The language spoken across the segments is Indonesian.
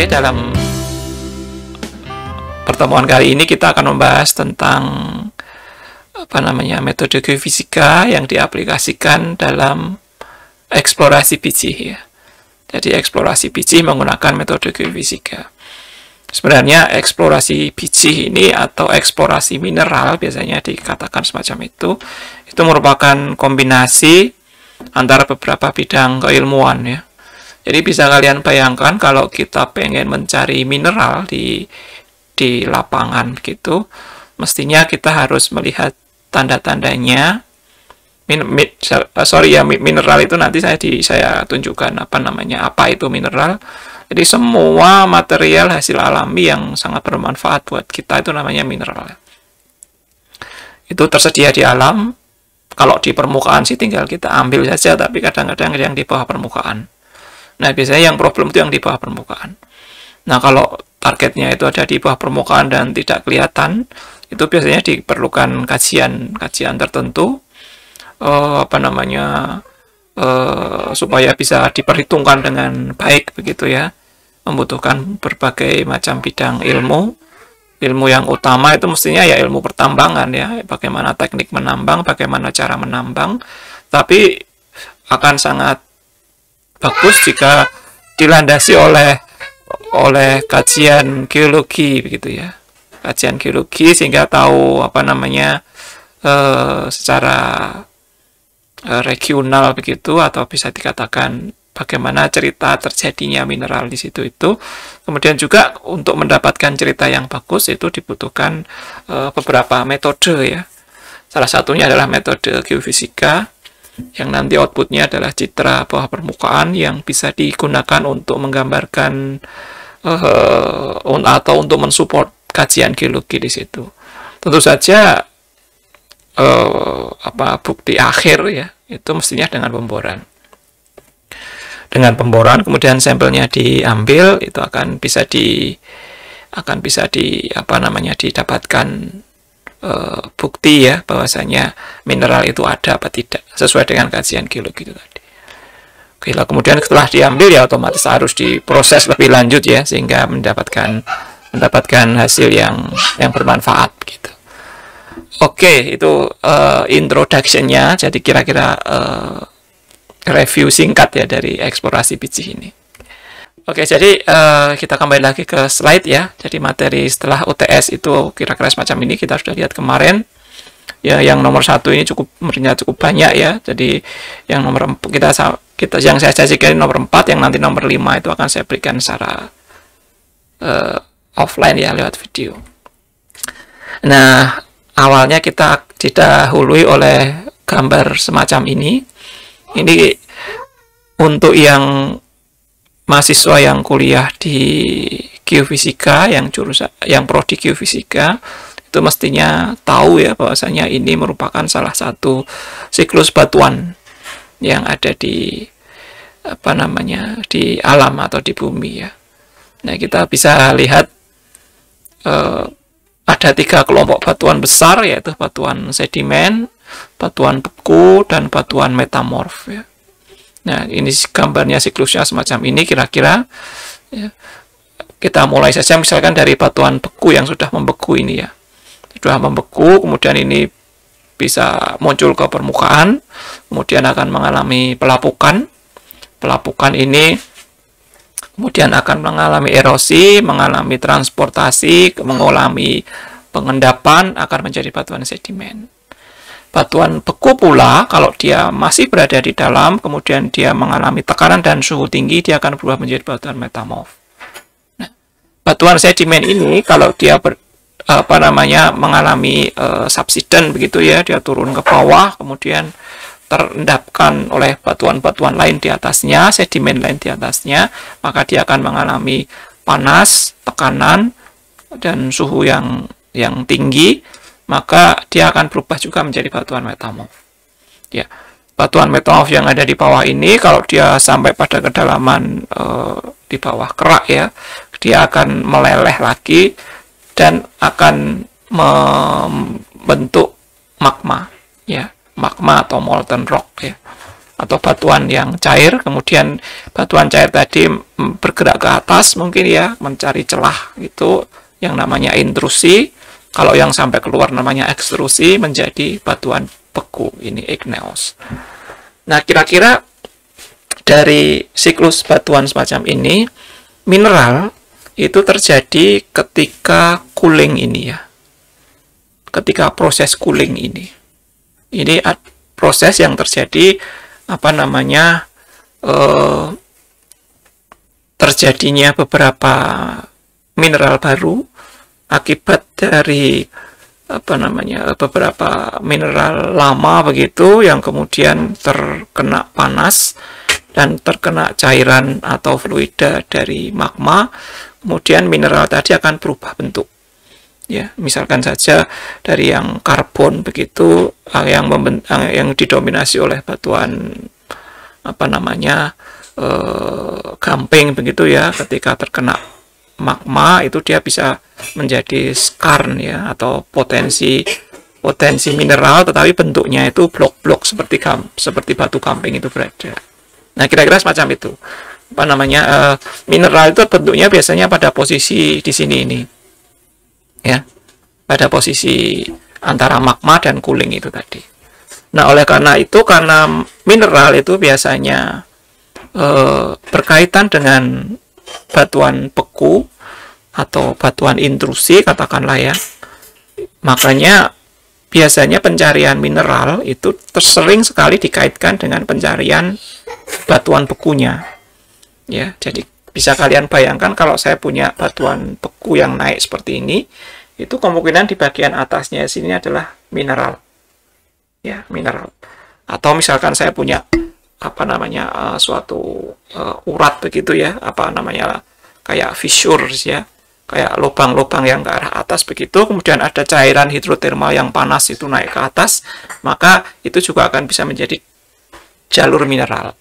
Oke, dalam pertemuan kali ini kita akan membahas tentang metode geofisika yang diaplikasikan dalam eksplorasi biji ya. Jadi eksplorasi biji menggunakan metode geofisika. Sebenarnya eksplorasi biji ini atau eksplorasi mineral biasanya dikatakan semacam itu merupakan kombinasi antara beberapa bidang keilmuan ya. Jadi bisa kalian bayangkan kalau kita pengen mencari mineral di lapangan gitu, mestinya kita harus melihat tanda-tandanya. Mineral itu nanti saya tunjukkan apa itu mineral. Jadi semua material hasil alami yang sangat bermanfaat buat kita itu namanya mineral. Itu tersedia di alam. Kalau di permukaan sih tinggal kita ambil saja, tapi kadang-kadang yang di bawah permukaan. Nah, biasanya yang problem itu yang di bawah permukaan. Nah, kalau targetnya itu ada di bawah permukaan dan tidak kelihatan, itu biasanya diperlukan kajian tertentu, supaya bisa diperhitungkan dengan baik begitu ya. Membutuhkan berbagai macam bidang ilmu. Ilmu yang utama itu mestinya ya ilmu pertambangan ya, bagaimana teknik menambang, bagaimana cara menambang. Tapi akan sangat bagus jika dilandasi oleh kajian geologi begitu ya. Kajian geologi sehingga tahu secara regional begitu, atau bisa dikatakan bagaimana cerita terjadinya mineral di situ itu. Kemudian juga untuk mendapatkan cerita yang bagus itu dibutuhkan beberapa metode ya. Salah satunya adalah metode geofisika yang nanti outputnya adalah citra bawah permukaan yang bisa digunakan untuk menggambarkan atau untuk mensupport kajian geologi di situ. Tentu saja bukti akhir ya itu mestinya dengan pemboran. Dengan pemboran kemudian sampelnya diambil, itu akan bisa didapatkan bukti ya bahwasanya mineral itu ada apa tidak sesuai dengan kajian geologi itu tadi. Oke, lah kemudian setelah diambil ya otomatis harus diproses lebih lanjut ya sehingga mendapatkan hasil yang bermanfaat gitu. Oke, itu introduction-nya. Jadi kira-kira review singkat ya dari eksplorasi biji ini. Oke, jadi kita kembali lagi ke slide ya. Jadi materi setelah UTS itu kira-kira semacam ini, kita sudah lihat kemarin. Ya, yang nomor 1 ini cukup banyak ya. Jadi yang nomor yang saya sajikan nomor 4, yang nanti nomor 5 itu akan saya berikan secara offline ya lewat video. Nah, awalnya kita didahului oleh gambar semacam ini. Ini untuk yang mahasiswa yang kuliah di geofisika, yang prodi geofisika, itu mestinya tahu ya bahwasanya ini merupakan salah satu siklus batuan yang ada di alam atau di bumi ya. Nah, kita bisa lihat ada 3 kelompok batuan besar, yaitu batuan sedimen, batuan beku, dan batuan metamorf ya. Nah, ini gambarnya siklusnya semacam ini kira-kira ya. Kita mulai saja misalkan dari batuan beku yang sudah membeku ini ya. Sudah membeku, kemudian ini bisa muncul ke permukaan, kemudian akan mengalami pelapukan. Pelapukan ini kemudian akan mengalami erosi, mengalami transportasi, mengalami pengendapan, akan menjadi batuan sedimen. Batuan beku pula, kalau dia masih berada di dalam, kemudian dia mengalami tekanan dan suhu tinggi, dia akan berubah menjadi batuan metamorf. Nah, batuan sedimen ini, kalau dia mengalami subsiden begitu ya, dia turun ke bawah, kemudian terendapkan oleh batuan-batuan lain di atasnya, sedimen lain di atasnya, maka dia akan mengalami panas, tekanan, dan suhu yang tinggi, maka dia akan berubah juga menjadi batuan metamorf. Ya, batuan metamorf yang ada di bawah ini, kalau dia sampai pada kedalaman di bawah kerak ya, dia akan meleleh lagi dan akan membentuk magma, ya, magma atau molten rock ya. atau batuan yang cair, kemudian batuan cair tadi bergerak ke atas mungkin ya, mencari celah, itu yang namanya intrusi. Kalau yang sampai keluar namanya ekstrusi, menjadi batuan beku, ini igneous. Nah, kira-kira dari siklus batuan semacam ini, mineral itu terjadi ketika cooling ini ya, ketika proses cooling ini. Ini proses yang terjadi terjadinya beberapa mineral baru akibat dari beberapa mineral lama begitu yang kemudian terkena panas dan terkena cairan atau fluida dari magma, kemudian mineral tadi akan berubah bentuk. Ya, misalkan saja dari yang karbon begitu, yang didominasi oleh batuan gamping begitu ya, ketika terkena magma itu dia bisa menjadi skarn ya, atau potensi mineral, tetapi bentuknya itu blok-blok seperti batu gamping itu berada. Nah, kira-kira semacam itu. Mineral itu bentuknya biasanya pada posisi di sini ini. Ya, pada posisi antara magma dan cooling itu tadi. Nah, oleh karena itu, karena mineral itu biasanya berkaitan dengan batuan beku atau batuan intrusi katakanlah ya, makanya biasanya pencarian mineral itu sering sekali dikaitkan dengan pencarian batuan bekunya ya. Jadi bisa kalian bayangkan kalau saya punya batuan beku yang naik seperti ini, itu kemungkinan di bagian atasnya sini adalah mineral ya, mineral. Atau misalkan saya punya suatu urat begitu ya, kayak fissures ya, kayak lubang-lubang yang ke arah atas begitu, kemudian ada cairan hidrotermal yang panas itu naik ke atas, maka itu juga akan bisa menjadi jalur mineral.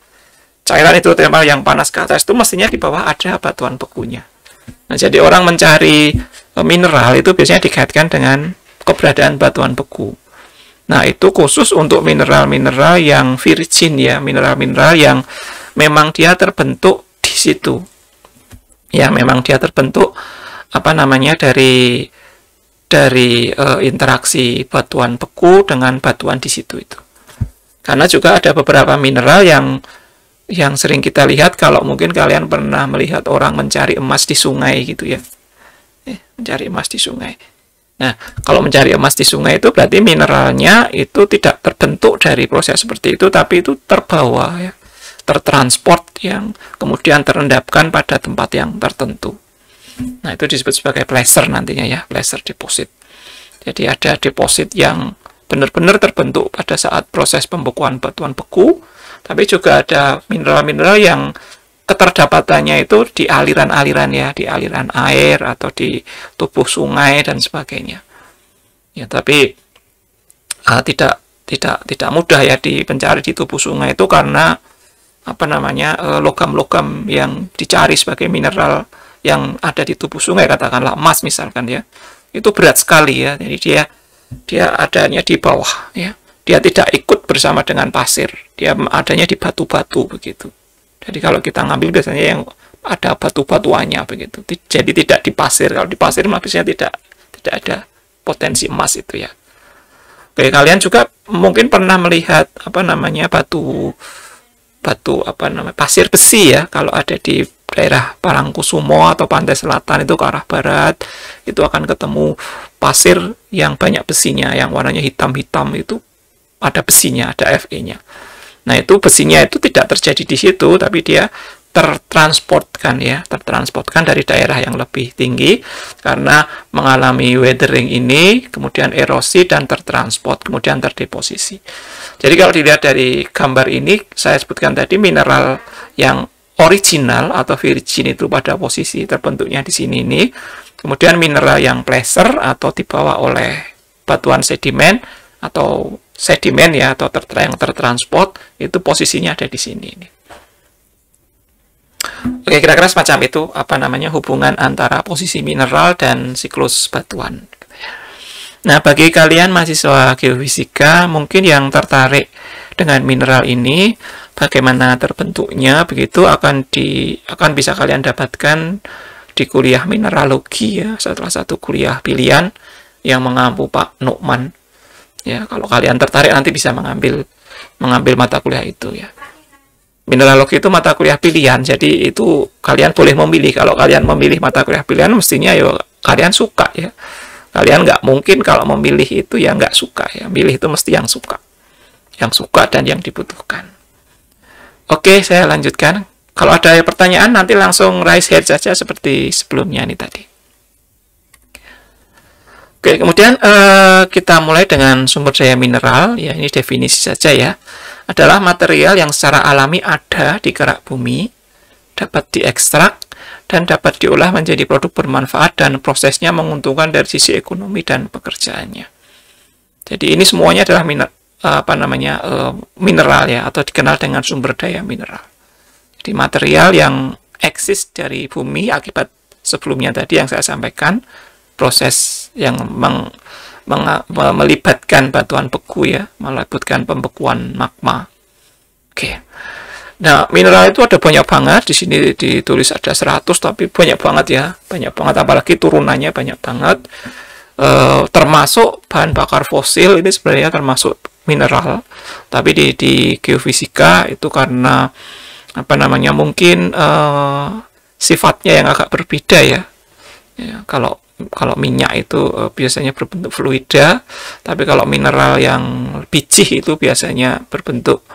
Cairan hidrotermal yang panas ke atas itu mestinya di bawah ada batuan bekunya. Nah, jadi orang mencari mineral itu biasanya dikaitkan dengan keberadaan batuan beku. Nah, itu khusus untuk mineral-mineral yang virgin ya, mineral-mineral yang memang dia terbentuk di situ. Ya, memang dia terbentuk dari interaksi batuan beku dengan batuan di situ itu. Karena juga ada beberapa mineral yang sering kita lihat, kalau mungkin kalian pernah melihat orang mencari emas di sungai gitu ya. Mencari emas di sungai. Nah, kalau mencari emas di sungai itu berarti mineralnya itu tidak terbentuk dari proses seperti itu, tapi itu terbawa ya, tertransport yang kemudian terendapkan pada tempat yang tertentu. Nah, itu disebut sebagai placer nantinya ya, placer deposit. Jadi ada deposit yang benar-benar terbentuk pada saat proses pembekuan batuan beku, tapi juga ada mineral-mineral yang keterdapatannya itu di aliran-aliran ya, di aliran air atau di tubuh sungai dan sebagainya. Ya, tapi tidak mudah ya dipencari di tubuh sungai itu, karena logam-logam yang dicari sebagai mineral yang ada di tubuh sungai, katakanlah emas misalkan ya, itu berat sekali ya. Jadi dia adanya di bawah ya. Dia tidak ikut bersama dengan pasir. Dia adanya di batu-batu begitu. Jadi kalau kita ngambil biasanya yang ada batu-batuannya begitu. Jadi tidak di pasir. Kalau di pasir biasanya tidak ada potensi emas itu ya. Oke, kalian juga mungkin pernah melihat pasir besi ya. Kalau ada di daerah Parangkusumo atau pantai selatan itu ke arah barat, itu akan ketemu pasir yang banyak besinya, yang warnanya hitam-hitam, itu ada besinya, ada Fe-nya. Nah, itu besinya itu tidak terjadi di situ, tapi dia tertransportkan dari daerah yang lebih tinggi karena mengalami weathering ini, kemudian erosi dan tertransport, kemudian terdeposisi. Jadi kalau dilihat dari gambar ini, saya sebutkan tadi mineral yang original atau virgin itu pada posisi terbentuknya di sini ini, kemudian mineral yang placer atau dibawa oleh batuan sedimen atau sedimen ya, atau yang tertransport, itu posisinya ada di sini ini. Oke, kira-kira semacam itu hubungan antara posisi mineral dan siklus batuan. Nah, bagi kalian mahasiswa geofisika mungkin yang tertarik dengan mineral ini, bagaimana terbentuknya, begitu akan bisa kalian dapatkan di kuliah mineralogi ya, salah satu kuliah pilihan yang mengampu Pak Nukman. Ya, kalau kalian tertarik nanti bisa mengambil mata kuliah itu ya. Mineralogi itu mata kuliah pilihan, jadi itu kalian boleh memilih. Kalau kalian memilih mata kuliah pilihan, mestinya ya kalian suka ya. Kalian nggak mungkin kalau memilih itu ya nggak suka ya. Milih itu mesti yang suka dan yang dibutuhkan. Oke, saya lanjutkan. Kalau ada pertanyaan nanti langsung raise hand saja seperti sebelumnya ini tadi. Oke, kemudian kita mulai dengan sumber daya mineral. Ya, ini definisi saja ya. Adalah material yang secara alami ada di kerak bumi, dapat diekstrak dan dapat diolah menjadi produk bermanfaat dan prosesnya menguntungkan dari sisi ekonomi dan pekerjaannya. Jadi ini semuanya adalah mineral ya, atau dikenal dengan sumber daya mineral. Jadi material yang eksis dari bumi akibat sebelumnya tadi yang saya sampaikan, proses yang melibatkan batuan beku ya, melibatkan pembekuan magma. Oke. Nah, mineral itu ada banyak banget. Di sini ditulis ada 100, tapi banyak banget ya. Banyak banget, apalagi turunannya banyak banget. Termasuk bahan bakar fosil, ini sebenarnya termasuk mineral. Tapi di geofisika itu karena mungkin sifatnya yang agak berbeda ya. Ya, kalau minyak itu biasanya berbentuk fluida, tapi kalau mineral yang biji itu biasanya berbentuk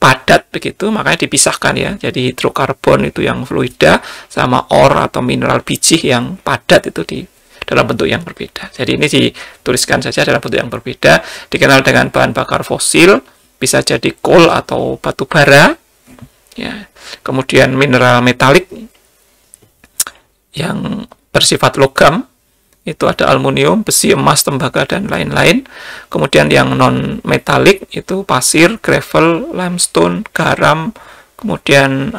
padat begitu, makanya dipisahkan ya. Jadi hidrokarbon itu yang fluida, sama ore atau mineral biji yang padat itu dalam bentuk yang berbeda. Jadi ini dituliskan saja dalam bentuk yang berbeda, dikenal dengan bahan bakar fosil, bisa jadi coal atau batu bara ya. Kemudian mineral metalik yang bersifat logam, itu ada aluminium, besi, emas, tembaga, dan lain-lain. Kemudian yang non-metalik itu pasir, gravel, limestone, garam, kemudian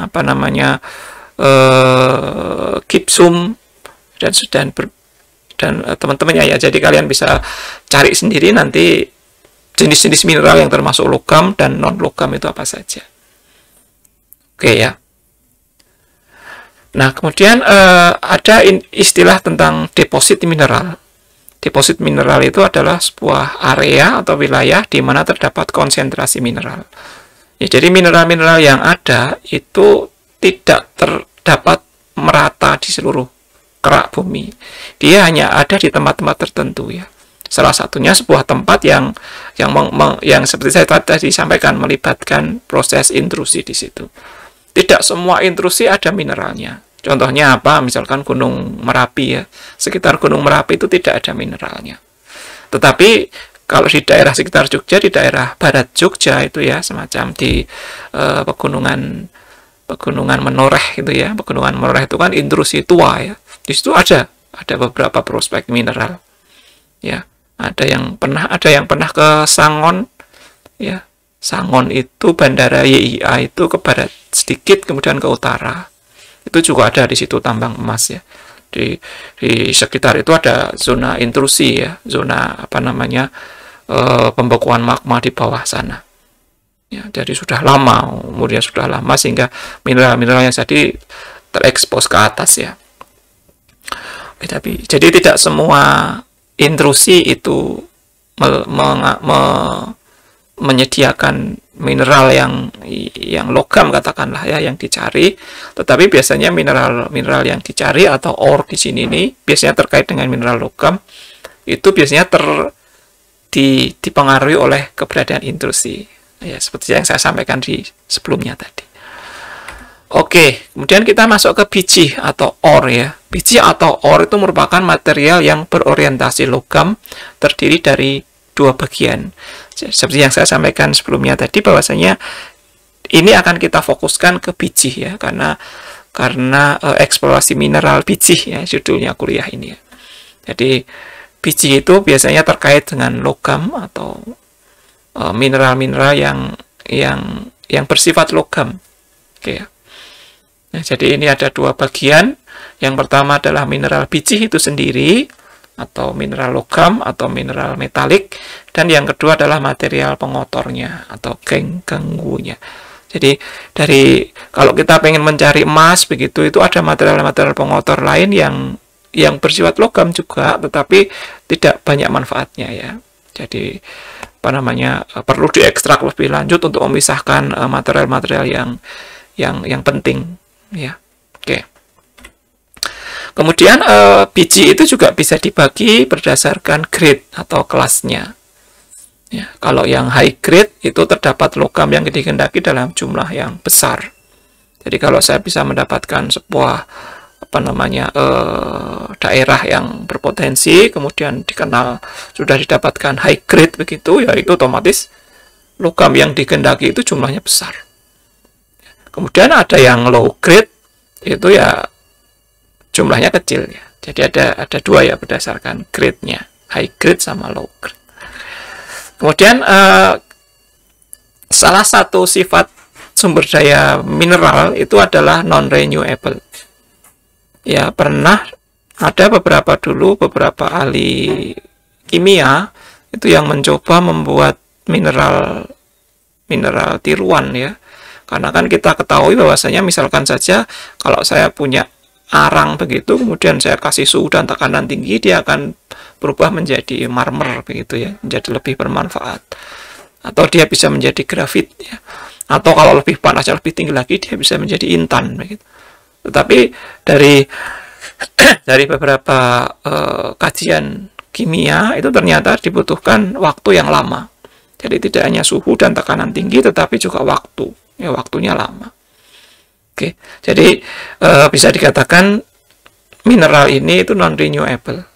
gypsum, dan teman-temannya ya. Jadi kalian bisa cari sendiri nanti jenis-jenis mineral yang termasuk logam dan non-logam itu apa saja. Oke ya. Nah, kemudian ada istilah tentang deposit mineral. Deposit mineral itu adalah sebuah area atau wilayah di mana terdapat konsentrasi mineral. Ya, jadi mineral-mineral yang ada itu tidak terdapat merata di seluruh kerak bumi. Dia hanya ada di tempat-tempat tertentu ya. Salah satunya sebuah tempat yang seperti saya tadi sampaikan, melibatkan proses intrusi di situ. Tidak semua intrusi ada mineralnya. Contohnya apa? Misalkan Gunung Merapi ya. Sekitar Gunung Merapi itu tidak ada mineralnya. Tetapi kalau di daerah sekitar Jogja, di daerah barat Jogja itu ya, semacam di pegunungan Menoreh itu ya. Pegunungan Menoreh itu kan intrusi tua ya. Di situ ada beberapa prospek mineral. Ya, ada yang pernah ke Sangon ya. Sangon itu bandara YIA itu ke barat sedikit, kemudian ke utara. Itu juga ada di situ tambang emas ya. Di sekitar itu ada zona intrusi ya, zona pembekuan magma di bawah sana. Ya, jadi sudah lama, umurnya sudah lama sehingga mineral-mineral yang tadi terekspos ke atas ya. Jadi tidak semua intrusi itu menyediakan mineral yang logam katakanlah ya, yang dicari, tetapi biasanya mineral yang dicari atau ore di sini nih biasanya terkait dengan mineral logam itu biasanya dipengaruhi oleh keberadaan intrusi ya, seperti yang saya sampaikan di sebelumnya tadi. Oke, kemudian kita masuk ke biji atau ore ya. Biji atau ore itu merupakan material yang berorientasi logam, terdiri dari dua bagian. Seperti yang saya sampaikan sebelumnya tadi, bahwasanya ini akan kita fokuskan ke biji ya, karena eksplorasi mineral biji ya judulnya kuliah ini ya. Jadi biji itu biasanya terkait dengan logam atau mineral-mineral yang bersifat logam. Oke ya. Nah, jadi ini ada dua bagian. Yang pertama adalah mineral biji itu sendiri, atau mineral logam atau mineral metalik, dan yang kedua adalah material pengotornya atau ganggunya. Jadi kalau kita pengen mencari emas begitu, itu ada material-material pengotor lain yang bersifat logam juga, tetapi tidak banyak manfaatnya ya. Jadi perlu diekstrak lebih lanjut untuk memisahkan material-material yang penting ya. Oke. Kemudian biji itu juga bisa dibagi berdasarkan grade atau kelasnya. Ya, kalau yang high grade itu terdapat logam yang dikehendaki dalam jumlah yang besar. Jadi kalau saya bisa mendapatkan sebuah daerah yang berpotensi, kemudian dikenal sudah didapatkan high grade begitu, ya itu otomatis logam yang dikehendaki itu jumlahnya besar. Kemudian ada yang low grade, itu ya jumlahnya kecil ya. Jadi ada dua ya berdasarkan grade-nya, high grade sama low grade. Kemudian salah satu sifat sumber daya mineral itu adalah non-renewable. Ya, pernah ada beberapa ahli kimia itu yang mencoba membuat mineral tiruan ya. Karena kan kita ketahui bahwasanya misalkan saja kalau saya punya arang begitu, kemudian saya kasih suhu dan tekanan tinggi, dia akan berubah menjadi marmer begitu ya, menjadi lebih bermanfaat. Atau dia bisa menjadi grafit ya. Atau kalau lebih panasnya lebih tinggi lagi, dia bisa menjadi intan begitu. Tetapi dari beberapa kajian kimia itu ternyata dibutuhkan waktu yang lama. Jadi tidak hanya suhu dan tekanan tinggi, tetapi juga waktu. Ya, waktunya lama. Oke, jadi bisa dikatakan mineral ini itu non-renewable.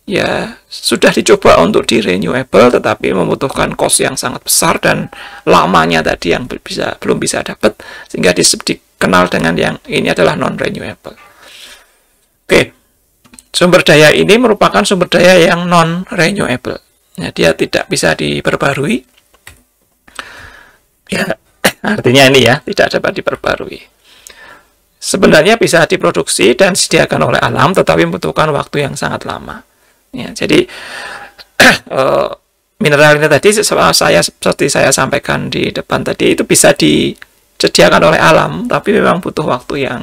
Ya, sudah dicoba untuk di-renewable, tetapi membutuhkan cost yang sangat besar dan lamanya tadi yang belum bisa dapat, sehingga dikenal dengan yang ini adalah non-renewable. Oke, sumber daya ini merupakan sumber daya yang non-renewable. Ya, dia tidak bisa diperbarui. Ya, artinya ini ya, tidak dapat diperbarui. Sebenarnya bisa diproduksi dan disediakan oleh alam, tetapi membutuhkan waktu yang sangat lama. Ya, jadi mineral ini tadi seperti saya sampaikan di depan tadi, itu bisa disediakan oleh alam, tapi memang butuh waktu yang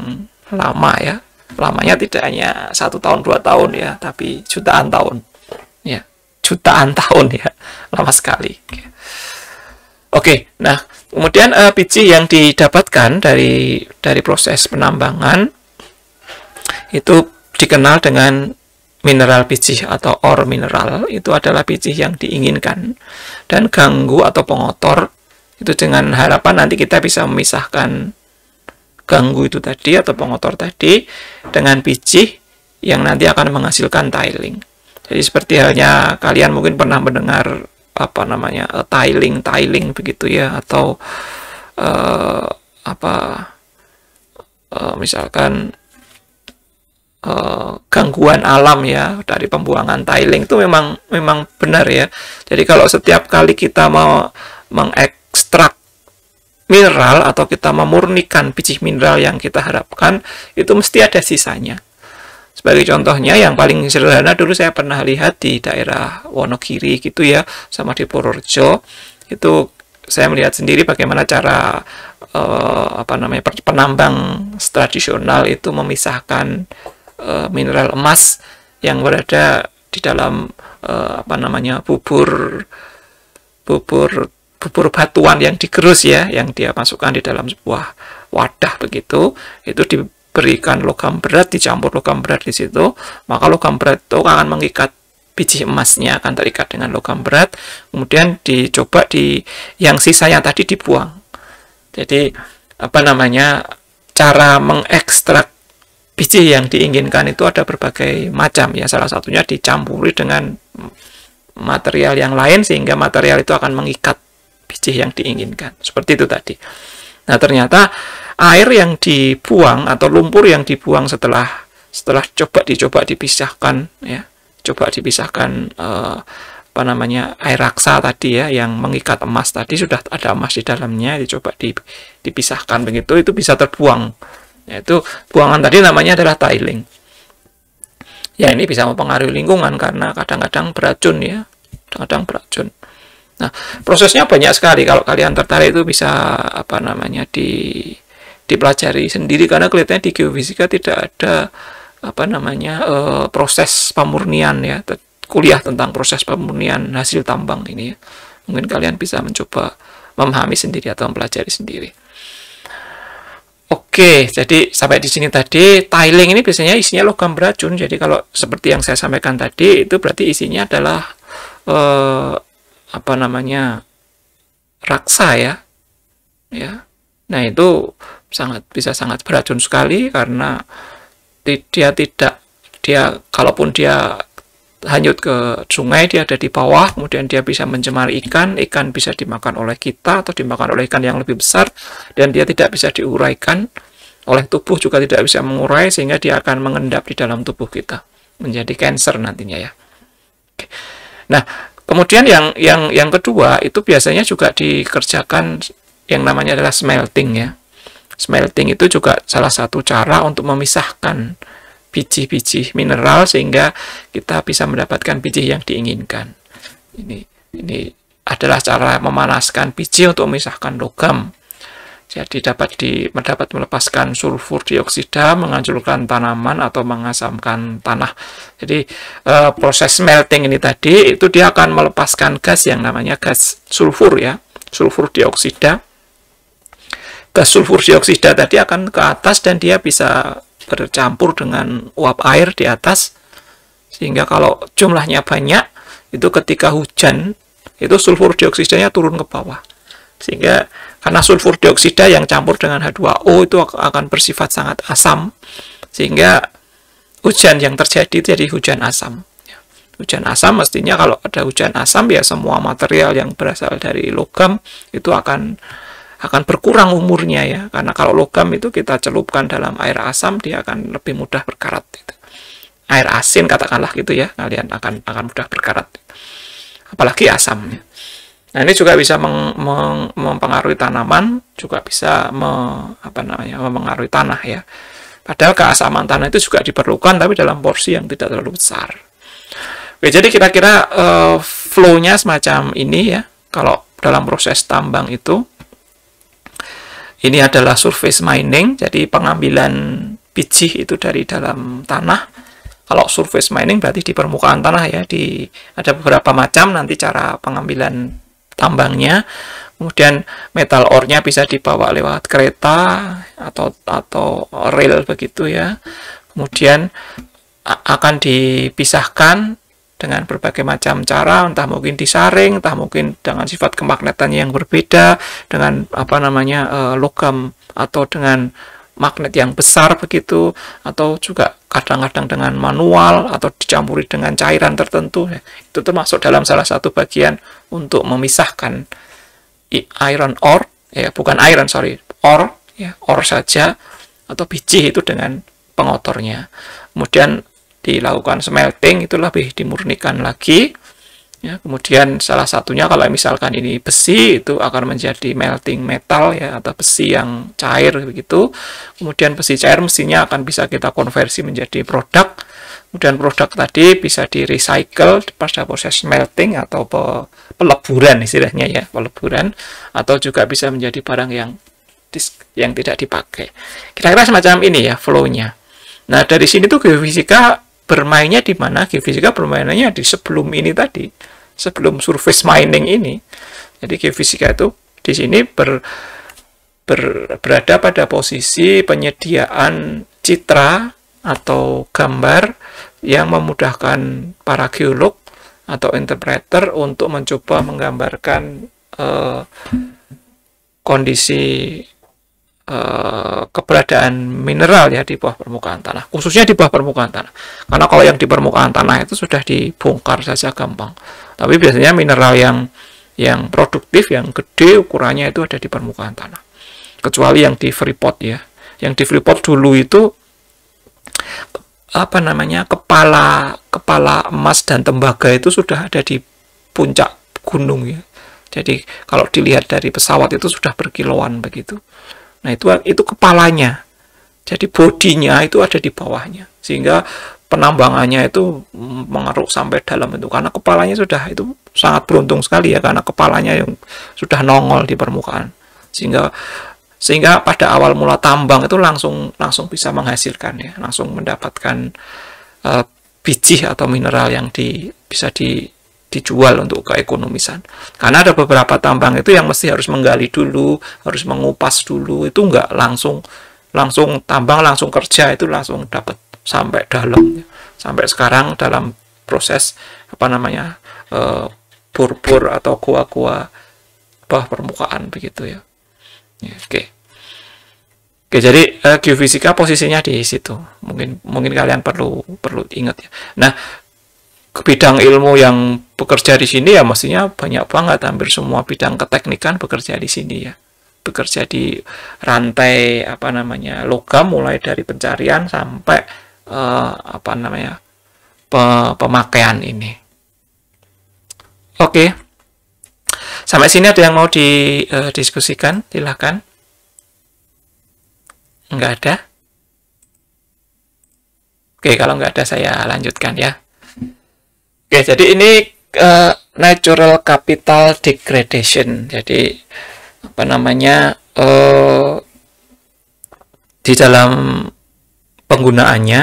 lama ya. Lamanya tidak hanya 1 tahun 2 tahun ya, tapi jutaan tahun. Ya, jutaan tahun ya, lama sekali. Oke, nah kemudian biji yang didapatkan dari proses penambangan itu dikenal dengan mineral biji atau ore mineral. Itu adalah biji yang diinginkan, dan ganggu atau pengotor itu dengan harapan nanti kita bisa memisahkan ganggu itu tadi atau pengotor tadi dengan biji yang nanti akan menghasilkan tiling. Jadi seperti halnya kalian mungkin pernah mendengar tiling begitu ya, atau misalkan gangguan alam ya dari pembuangan tiling itu memang benar ya. Jadi kalau setiap kali kita mau mengekstrak mineral atau kita memurnikan biji mineral yang kita harapkan, itu mesti ada sisanya. Sebagai contohnya yang paling sederhana, dulu saya pernah lihat di daerah Wonogiri gitu ya, sama di Purworejo, itu saya melihat sendiri bagaimana cara penambang tradisional itu memisahkan mineral emas yang berada di dalam bubur batuan yang digerus ya, yang dia masukkan di dalam sebuah wadah begitu, itu diberikan logam berat, dicampur logam berat di situ, maka logam berat itu akan mengikat biji emasnya, akan terikat dengan logam berat, kemudian dicoba yang sisanya tadi dibuang. Jadi cara mengekstrak biji yang diinginkan itu ada berbagai macam ya, salah satunya dicampuri dengan material yang lain sehingga material itu akan mengikat biji yang diinginkan, seperti itu tadi. Nah, ternyata air yang dibuang atau lumpur yang dibuang setelah dicoba dipisahkan ya, air raksa tadi ya, yang mengikat emas tadi, sudah ada emas di dalamnya, dicoba dipisahkan begitu, itu bisa terbuang. Yaitu buangan tadi namanya adalah tiling. Ya, ini bisa mempengaruhi lingkungan karena kadang-kadang beracun ya, kadang-kadang beracun. Nah, prosesnya banyak sekali. Kalau kalian tertarik itu bisa apa namanya dipelajari sendiri, karena kelihatannya di geofisika tidak ada apa namanya proses pemurnian ya, kuliah tentang proses pemurnian hasil tambang ini ya. Mungkin kalian bisa mencoba memahami sendiri atau mempelajari sendiri. Oke, jadi sampai di sini tadi. Tiling ini biasanya isinya logam beracun. Jadi kalau seperti yang saya sampaikan tadi, itu berarti isinya adalah apa namanya, raksa ya. Nah, itu bisa sangat beracun sekali, karena kalaupun dia hanyut ke sungai, dia ada di bawah, kemudian dia bisa mencemari ikan bisa dimakan oleh kita atau dimakan oleh ikan yang lebih besar, dan dia tidak bisa diuraikan oleh tubuh, juga tidak bisa mengurai, sehingga dia akan mengendap di dalam tubuh kita, menjadi kanker nantinya ya. Oke. Nah, kemudian yang kedua itu biasanya juga dikerjakan yang namanya adalah smelting ya. Smelting itu juga salah satu cara untuk memisahkan biji-biji mineral sehingga kita bisa mendapatkan biji yang diinginkan. Ini adalah cara memanaskan biji untuk memisahkan logam. Jadi dapat melepaskan sulfur dioksida, menghancurkan tanaman atau mengasamkan tanah. Jadi proses smelting ini tadi itu dia akan melepaskan gas yang namanya gas sulfur ya, sulfur dioksida. Gas sulfur dioksida tadi akan ke atas dan dia bisa bercampur dengan uap air di atas, sehingga kalau jumlahnya banyak itu ketika hujan itu sulfur dioksidanya turun ke bawah, sehingga karena sulfur dioksida yang campur dengan H2O itu akan bersifat sangat asam, sehingga hujan yang terjadi jadi hujan asam. Hujan asam mestinya kalau ada hujan asam ya semua material yang berasal dari logam itu akan berkurang umurnya ya, karena kalau logam itu kita celupkan dalam air asam dia akan lebih mudah berkarat gitu. Air asin katakanlah gitu ya, kalian akan mudah berkarat, apalagi asam ya. Nah, ini juga bisa mempengaruhi tanaman, juga bisa mempengaruhi tanah ya. Padahal keasaman tanah itu juga diperlukan, tapi dalam porsi yang tidak terlalu besar. Oke, jadi kira-kira flow-nya semacam ini ya. Kalau dalam proses tambang itu, ini adalah surface mining, jadi pengambilan biji itu dari dalam tanah. Kalau surface mining berarti di permukaan tanah ya. Ada beberapa macam nanti cara pengambilan tambangnya. Kemudian metal ore-nya bisa dibawa lewat kereta atau rel begitu ya. Kemudian akan dipisahkan dengan berbagai macam cara, entah mungkin disaring, entah mungkin dengan sifat kemagnetannya yang berbeda, dengan logam atau dengan magnet yang besar begitu, atau juga kadang-kadang dengan manual atau dicampuri dengan cairan tertentu. Itu termasuk dalam salah satu bagian untuk memisahkan iron ore, bukan iron, ore, ore saja, atau biji itu dengan pengotornya. Kemudian dilakukan smelting, itu lebih dimurnikan lagi ya. Kemudian salah satunya kalau misalkan ini besi, itu akan menjadi melting metal ya, atau besi yang cair begitu. Kemudian besi cair mestinya akan bisa kita konversi menjadi produk. Kemudian produk tadi bisa di recycle pada proses smelting atau peleburan istilahnya ya, peleburan, atau juga bisa menjadi barang yang tidak dipakai. Kira-kira semacam ini ya flow-nya. Nah, dari sini tuh geofisika bermainnya di mana? Geofisika bermainnya di sebelum ini tadi, sebelum surface mining ini. Jadi geofisika itu di sini berada pada posisi penyediaan citra atau gambar yang memudahkan para geolog atau interpreter untuk mencoba menggambarkan kondisi keberadaan mineral ya di bawah permukaan tanah, khususnya di bawah permukaan tanah. Karena kalau yang di permukaan tanah itu sudah dibongkar saja gampang. Tapi biasanya mineral yang produktif, yang gede ukurannya itu ada di permukaan tanah. Kecuali yang di Freeport ya. Yang di Freeport dulu itu kepala emas dan tembaga itu sudah ada di puncak gunung ya. Jadi kalau dilihat dari pesawat itu sudah berkilauan begitu. Nah, itu kepalanya. Jadi bodinya itu ada di bawahnya. Sehingga penambangannya itu mengeruk sampai dalam itu, karena kepalanya sudah itu sangat beruntung sekali ya, karena kepalanya yang sudah nongol di permukaan, sehingga pada awal mula tambang itu langsung bisa menghasilkan ya, langsung mendapatkan biji atau mineral yang bisa dijual untuk keekonomisan. Karena ada beberapa tambang itu yang mesti harus menggali dulu, harus mengupas dulu, itu enggak langsung tambang langsung kerja, itu langsung dapat sampai dalam. Sampai sekarang dalam proses bor-bor atau gua-gua bawah permukaan begitu ya. Oke, jadi geofisika posisinya di situ. Mungkin kalian perlu ingat ya. Nah, bidang ilmu yang bekerja di sini ya mestinya banyak banget, hampir semua bidang keteknikan bekerja di sini ya. Bekerja di rantai logam, mulai dari pencarian sampai pemakaian ini. Oke. Sampai sini ada yang mau didiskusikan? Silahkan. Enggak ada? Oke, kalau enggak ada saya lanjutkan ya. Oke, jadi ini natural capital degradation. Jadi di dalam penggunaannya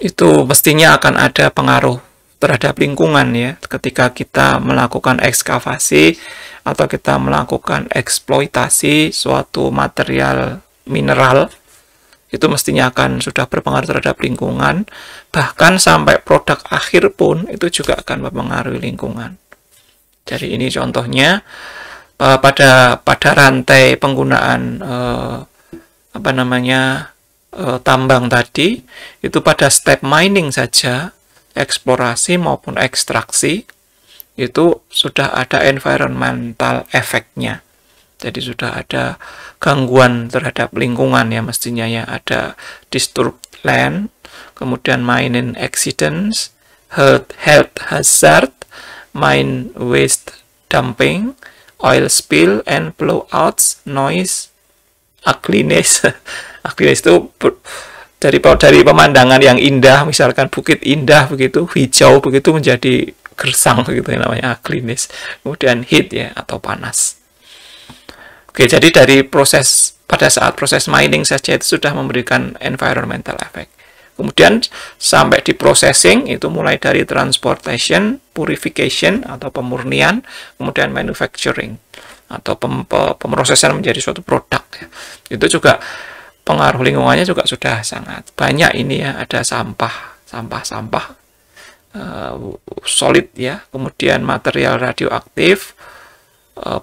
itu mestinya akan ada pengaruh terhadap lingkungan ya, ketika kita melakukan ekskavasi atau kita melakukan eksploitasi suatu material mineral, itu mestinya akan sudah berpengaruh terhadap lingkungan, bahkan sampai produk akhir pun itu juga akan mempengaruhi lingkungan. Jadi ini contohnya pada rantai penggunaan tambang tadi, itu pada step mining saja, eksplorasi maupun ekstraksi, itu sudah ada environmental effect-nya. Jadi sudah ada gangguan terhadap lingkungan ya, mestinya ya, ada disturbed land, kemudian mining accidents, health hazard, mine waste dumping, oil spill and blowouts, noise, ugliness. Ugliness itu dari pemandangan yang indah, misalkan bukit indah begitu, hijau begitu, menjadi gersang begitu, yang namanya ugliness. Kemudian heat ya, atau panas. Oke, jadi dari pada saat proses mining saja itu sudah memberikan environmental effect. Kemudian sampai di processing, itu mulai dari transportation, purification atau pemurnian, kemudian manufacturing atau pemrosesan menjadi suatu produk. Itu juga pengaruh lingkungannya juga sudah sangat banyak ini ya, ada sampah solid ya, kemudian material radioaktif,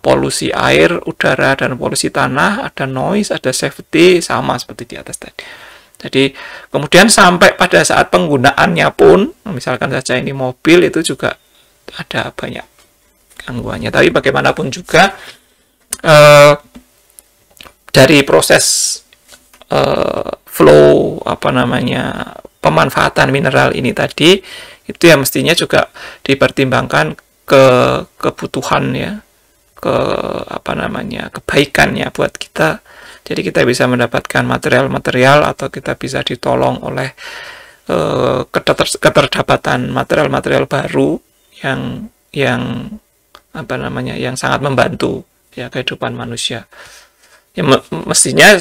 polusi air, udara, dan polusi tanah, ada noise, ada safety, sama seperti di atas tadi. Jadi kemudian sampai pada saat penggunaannya pun, misalkan saja ini mobil, itu juga ada banyak gangguannya. Tapi bagaimanapun juga dari proses flow pemanfaatan mineral ini tadi, itu ya mestinya juga dipertimbangkan kebutuhan ya, kebaikannya buat kita. Jadi kita bisa mendapatkan material-material, atau kita bisa ditolong oleh keterdapatan material-material baru yang sangat membantu ya kehidupan manusia. Ya, mestinya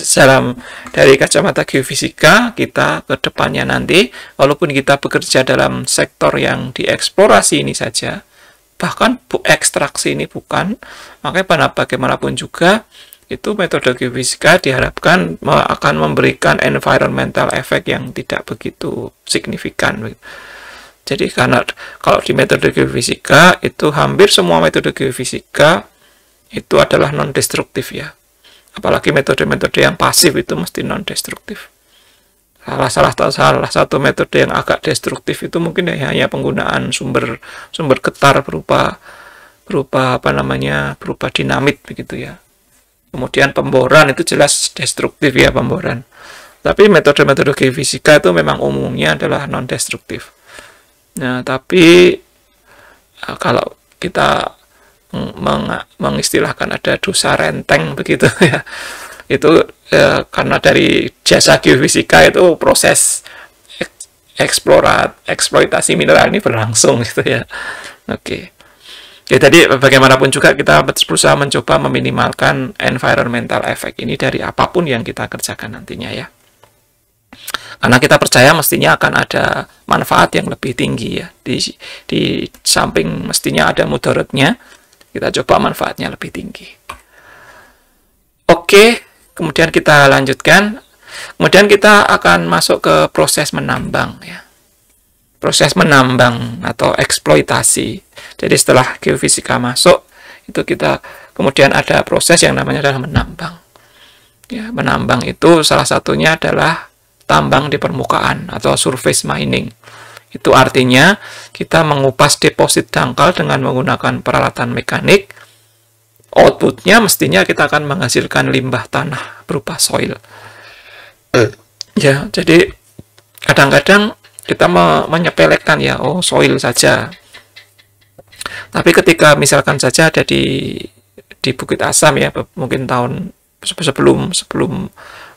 dari kacamata geofisika, kita ke depannya nanti, walaupun kita bekerja dalam sektor yang dieksplorasi ini saja, bahkan ekstraksi ini bukan, makanya bagaimanapun juga, itu metode geofisika diharapkan akan memberikan environmental effect yang tidak begitu signifikan. Jadi karena kalau di metode geofisika, itu hampir semua metode geofisika itu adalah non-destruktif ya. Apalagi metode-metode yang pasif itu mesti non-destruktif. Salah satu metode yang agak destruktif itu mungkin hanya penggunaan sumber getar berupa dinamit begitu ya. Kemudian pemboran itu jelas destruktif ya, pemboran. Tapi metode-metode geofisika itu memang umumnya adalah non-destruktif. Nah, tapi kalau kita mengistilahkan ada dosa renteng begitu ya, itu karena dari jasa geofisika itu proses eksploitasi mineral ini berlangsung gitu ya. Oke. Ya, jadi bagaimanapun juga kita berusaha mencoba meminimalkan environmental effect ini dari apapun yang kita kerjakan nantinya ya. Karena kita percaya mestinya akan ada manfaat yang lebih tinggi ya. Di samping mestinya ada mudaratnya, kita coba manfaatnya lebih tinggi. Oke, kemudian kita lanjutkan. Kemudian kita akan masuk ke proses menambang ya. Proses menambang atau eksploitasi. Jadi setelah geofisika masuk, itu kita kemudian ada proses yang namanya adalah menambang. Ya, menambang itu salah satunya adalah tambang di permukaan atau surface mining. Itu artinya kita mengupas deposit dangkal dengan menggunakan peralatan mekanik. Outputnya mestinya kita akan menghasilkan limbah tanah berupa soil. Ya, jadi kadang-kadang kita menyepelekan ya, oh soil saja. Tapi ketika misalkan saja ada di Bukit Asam ya, mungkin tahun sebelum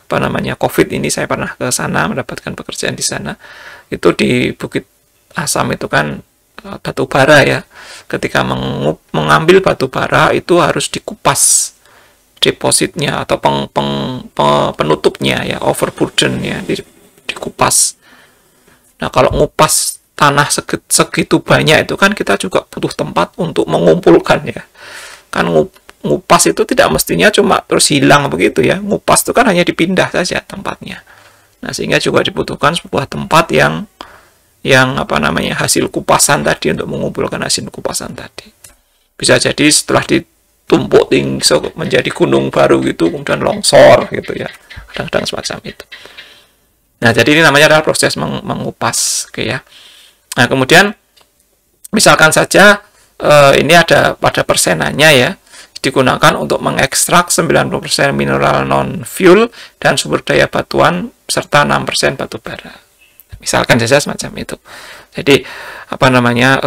apa namanya COVID ini saya pernah ke sana mendapatkan pekerjaan di sana. Itu di Bukit Asam itu kan batu bara ya. Ketika mengambil batu bara itu harus dikupas depositnya atau penutupnya ya, overburden ya, dikupas. Nah, kalau ngupas tanah segitu banyak itu kan kita juga butuh tempat untuk mengumpulkan ya. Kan ngupas itu tidak mestinya cuma terus hilang begitu ya. Ngupas itu kan hanya dipindah saja tempatnya. Nah, sehingga juga dibutuhkan sebuah tempat yang apa namanya hasil kupasan tadi untuk mengumpulkan hasil kupasan tadi. Bisa jadi setelah ditumpuk tinggi menjadi gunung baru gitu, kemudian longsor gitu ya. Kadang-kadang semacam itu. Nah, jadi ini namanya adalah proses mengupas, oke ya. Nah, kemudian misalkan saja ini ada pada persenannya ya, digunakan untuk mengekstrak 90% mineral non-fuel dan sumber daya batuan serta 6% batu bara. Misalkan saja semacam itu. Jadi apa namanya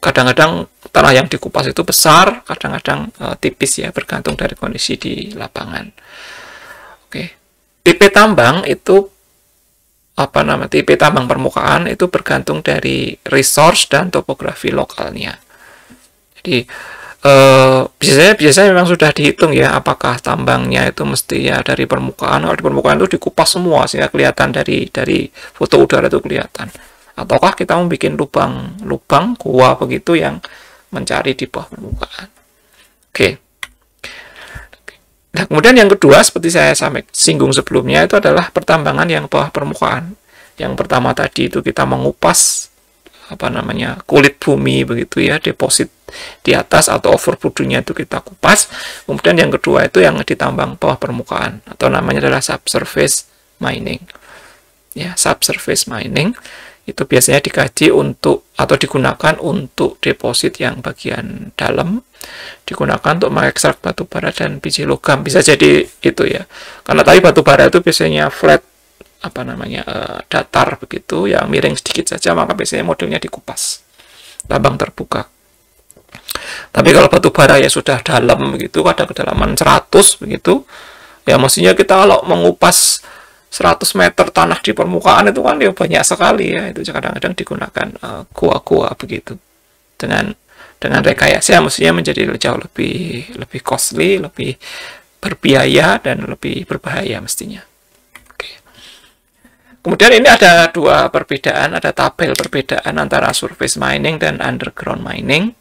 kadang-kadang tanah yang dikupas itu besar, kadang-kadang tipis ya, bergantung dari kondisi di lapangan. Oke. Tipe tambang itu tipe tambang permukaan itu bergantung dari resource dan topografi lokalnya. Jadi biasanya memang sudah dihitung ya, apakah tambangnya itu mestinya dari permukaan. Kalau di permukaan itu dikupas semua sehingga kelihatan dari foto udara itu kelihatan. Ataukah kita membuat lubang gua begitu yang mencari di bawah permukaan. Oke. Nah, kemudian yang kedua, seperti saya singgung sebelumnya, itu adalah pertambangan yang bawah permukaan. Yang pertama tadi itu kita mengupas kulit bumi begitu ya, deposit di atas atau overburdennya itu kita kupas. Kemudian yang kedua itu yang ditambang bawah permukaan atau namanya adalah subsurface mining. Ya, subsurface mining itu biasanya dikaji atau digunakan untuk deposit yang bagian dalam, digunakan untuk mengekstrak batu bara dan biji logam. Bisa jadi itu ya, karena tadi batu bara itu biasanya flat datar begitu, yang miring sedikit saja, maka biasanya modelnya dikupas, tambang terbuka. Tapi kalau batu bara ya sudah dalam begitu, ada kedalaman 100 begitu ya, mestinya kita kalau mengupas 100 meter tanah di permukaan itu kan ya banyak sekali ya. Itu kadang-kadang digunakan gua-gua begitu. Dengan rekayasa mestinya menjadi jauh lebih costly, lebih berbiaya dan lebih berbahaya mestinya. Oke. Kemudian ini ada dua perbedaan, ada tabel perbedaan antara surface mining dan underground mining.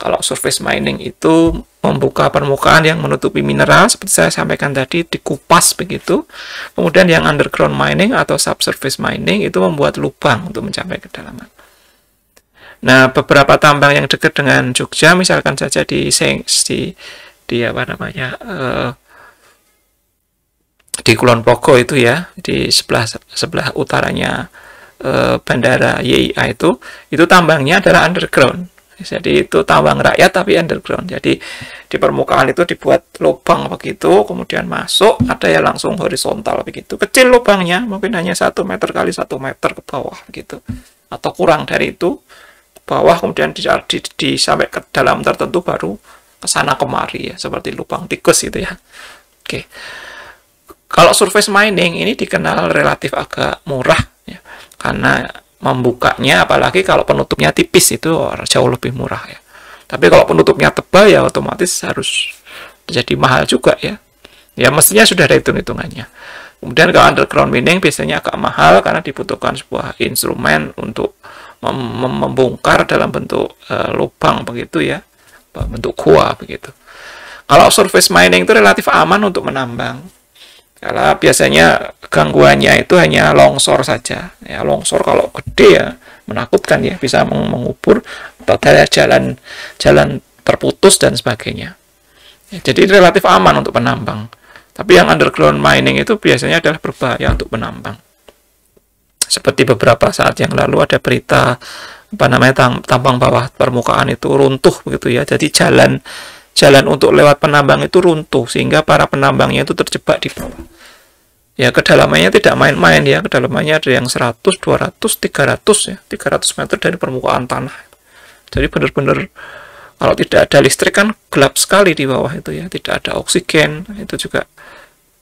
Kalau surface mining itu membuka permukaan yang menutupi mineral, seperti saya sampaikan tadi, dikupas begitu. Kemudian yang underground mining atau subsurface mining itu membuat lubang untuk mencapai kedalaman. Nah, beberapa tambang yang dekat dengan Jogja, misalkan saja di Kulon Progo itu ya, di sebelah utaranya bandara YIA itu tambangnya adalah underground. Jadi itu tambang rakyat tapi underground. Jadi di permukaan itu dibuat lubang begitu, kemudian masuk, ada ya langsung horizontal begitu. Kecil lubangnya, mungkin hanya 1 meter kali 1 meter ke bawah begitu. Atau kurang dari itu, bawah kemudian sampai ke dalam tertentu baru ke sana kemari ya, seperti lubang tikus gitu ya. Oke. Kalau surface mining ini dikenal relatif agak murah ya. Karena membukanya, apalagi kalau penutupnya tipis, itu jauh lebih murah ya. Tapi kalau penutupnya tebal ya otomatis harus jadi mahal juga ya. Ya mestinya sudah ada hitung-hitungannya. Kemudian kalau underground mining biasanya agak mahal karena dibutuhkan sebuah instrumen untuk membongkar dalam bentuk lubang begitu ya, bentuk gua begitu. Kalau surface mining itu relatif aman untuk menambang. Karena biasanya gangguannya itu hanya longsor saja. Ya, longsor kalau gede ya menakutkan ya, bisa mengubur atau ada jalan terputus dan sebagainya. Ya, jadi relatif aman untuk penambang. Tapi yang underground mining itu biasanya adalah berbahaya untuk penambang. Seperti beberapa saat yang lalu ada berita tambang bawah permukaan itu runtuh begitu ya. Jadi jalan untuk lewat penambang itu runtuh sehingga para penambangnya itu terjebak di bawah. Ya kedalamannya tidak main-main ya, kedalamannya ada yang 100, 200, 300 ya, 300 meter dari permukaan tanah. Jadi benar-benar kalau tidak ada listrik kan gelap sekali di bawah itu ya, tidak ada oksigen, itu juga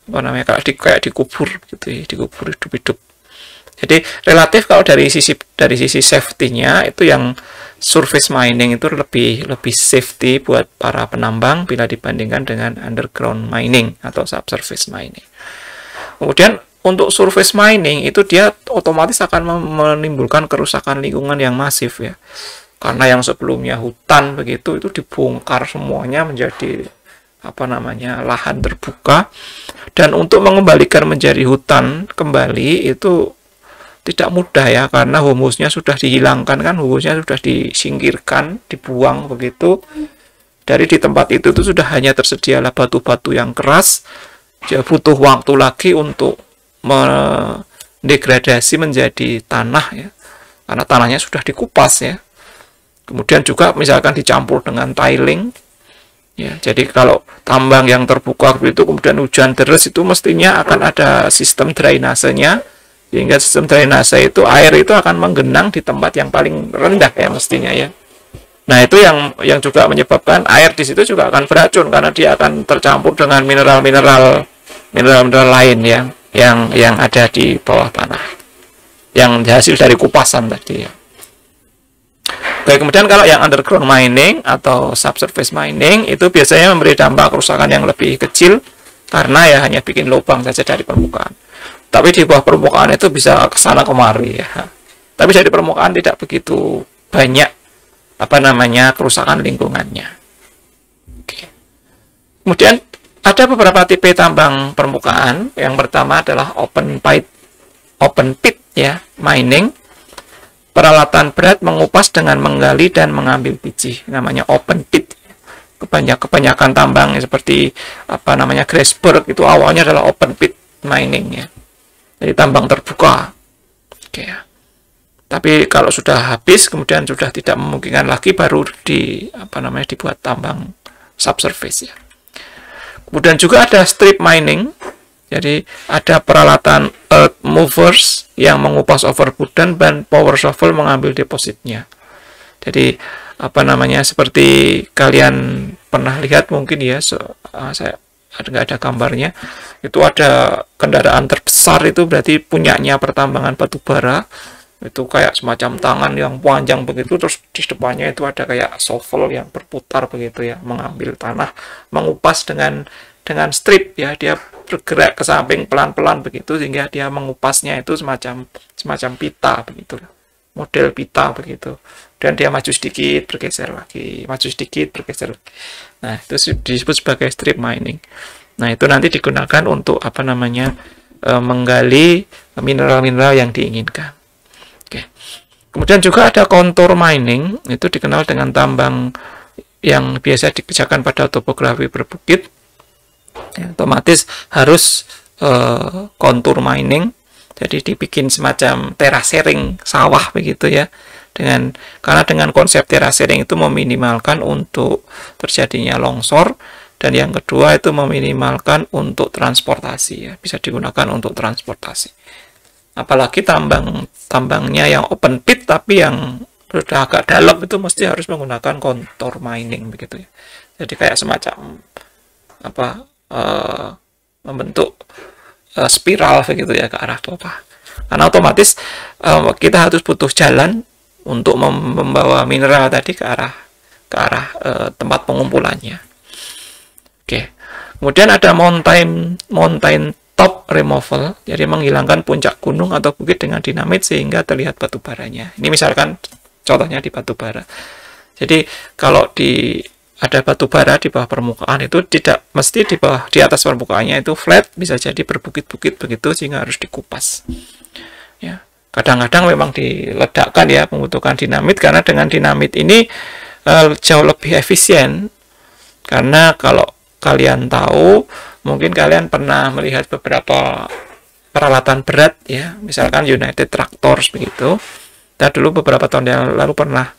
kayak dikubur gitu ya, dikubur hidup-hidup. Jadi relatif kalau dari sisi safety-nya itu yang surface mining itu lebih safety buat para penambang bila dibandingkan dengan underground mining atau subsurface mining. Kemudian untuk surface mining itu dia otomatis akan menimbulkan kerusakan lingkungan yang masif ya. Karena yang sebelumnya hutan begitu itu dibongkar semuanya menjadi lahan terbuka, dan untuk mengembalikan menjadi hutan kembali itu tidak mudah ya, karena humusnya sudah dihilangkan kan, humusnya sudah disingkirkan, dibuang begitu. Dari di tempat itu tuh sudah hanya tersedialah batu-batu yang keras. Dia butuh waktu lagi untuk mendegradasi menjadi tanah ya, karena tanahnya sudah dikupas ya. Kemudian juga misalkan dicampur dengan tiling ya, jadi kalau tambang yang terbuka begitu kemudian hujan deras itu mestinya akan ada sistem drainasenya, sehingga sistem drainase itu air itu akan menggenang di tempat yang paling rendah ya mestinya ya. Nah itu yang juga menyebabkan air di situ juga akan beracun karena dia akan tercampur dengan mineral-mineral lain ya yang ada di bawah tanah, yang hasil dari kupasan tadi ya. Oke, kemudian kalau yang underground mining atau subsurface mining itu biasanya memberi dampak kerusakan yang lebih kecil karena ya hanya bikin lubang saja dari permukaan. Tapi di bawah permukaan itu bisa kesana kemari ya. Tapi dari permukaan tidak begitu banyak kerusakan lingkungannya. Oke. Kemudian ada beberapa tipe tambang permukaan. Yang pertama adalah open pit ya, mining. Peralatan berat mengupas dengan menggali dan mengambil biji, namanya open pit. Kebanyakan tambang seperti Grasberg itu awalnya adalah open pit mining ya. Jadi tambang terbuka. Oke ya. Tapi kalau sudah habis kemudian sudah tidak memungkinkan lagi baru dibuat tambang subsurface ya. Kemudian juga ada strip mining. Jadi ada peralatan earth movers yang mengupas overburden dan power shovel mengambil depositnya. Jadi seperti kalian pernah lihat mungkin ya, saya nggak ada gambarnya. Itu ada kendaraan terbesar itu berarti punyanya pertambangan batubara. Itu kayak semacam tangan yang panjang begitu, terus di depannya itu ada kayak shovel yang berputar begitu ya, mengambil tanah, mengupas dengan strip ya, dia bergerak ke samping pelan-pelan begitu sehingga dia mengupasnya itu semacam pita begitu, model pita begitu, dan dia maju sedikit bergeser lagi, maju sedikit bergeser lagi. Nah itu disebut sebagai strip mining. Nah itu nanti digunakan untuk menggali mineral-mineral yang diinginkan. Oke. Kemudian juga ada contour mining, itu dikenal dengan tambang yang biasa dikerjakan pada topografi berbukit. Ya, otomatis harus kontur mining, jadi dibikin semacam terasering sawah begitu ya, karena dengan konsep terasering itu meminimalkan untuk terjadinya longsor, dan yang kedua itu meminimalkan untuk transportasi ya, bisa digunakan untuk transportasi. Apalagi tambangnya yang open pit tapi yang sudah agak dalam itu mesti harus menggunakan kontur mining begitu ya. Jadi kayak semacam membentuk spiral begitu ya ke arah bawah. Karena otomatis kita harus butuh jalan untuk membawa mineral tadi ke arah tempat pengumpulannya. Oke. Kemudian ada mountain top removal, jadi menghilangkan puncak gunung atau bukit dengan dinamit sehingga terlihat batu baranya. Ini misalkan contohnya di batu bara. Jadi kalau ada batu bara di bawah permukaan itu tidak mesti di atas permukaannya itu flat, bisa jadi berbukit-bukit begitu sehingga harus dikupas. Ya, kadang-kadang memang diledakkan ya, membutuhkan dinamit karena dengan dinamit ini jauh lebih efisien. Karena kalau kalian tahu, mungkin kalian pernah melihat beberapa peralatan berat ya, misalkan United Tractors begitu. Kita dulu beberapa tahun yang lalu pernah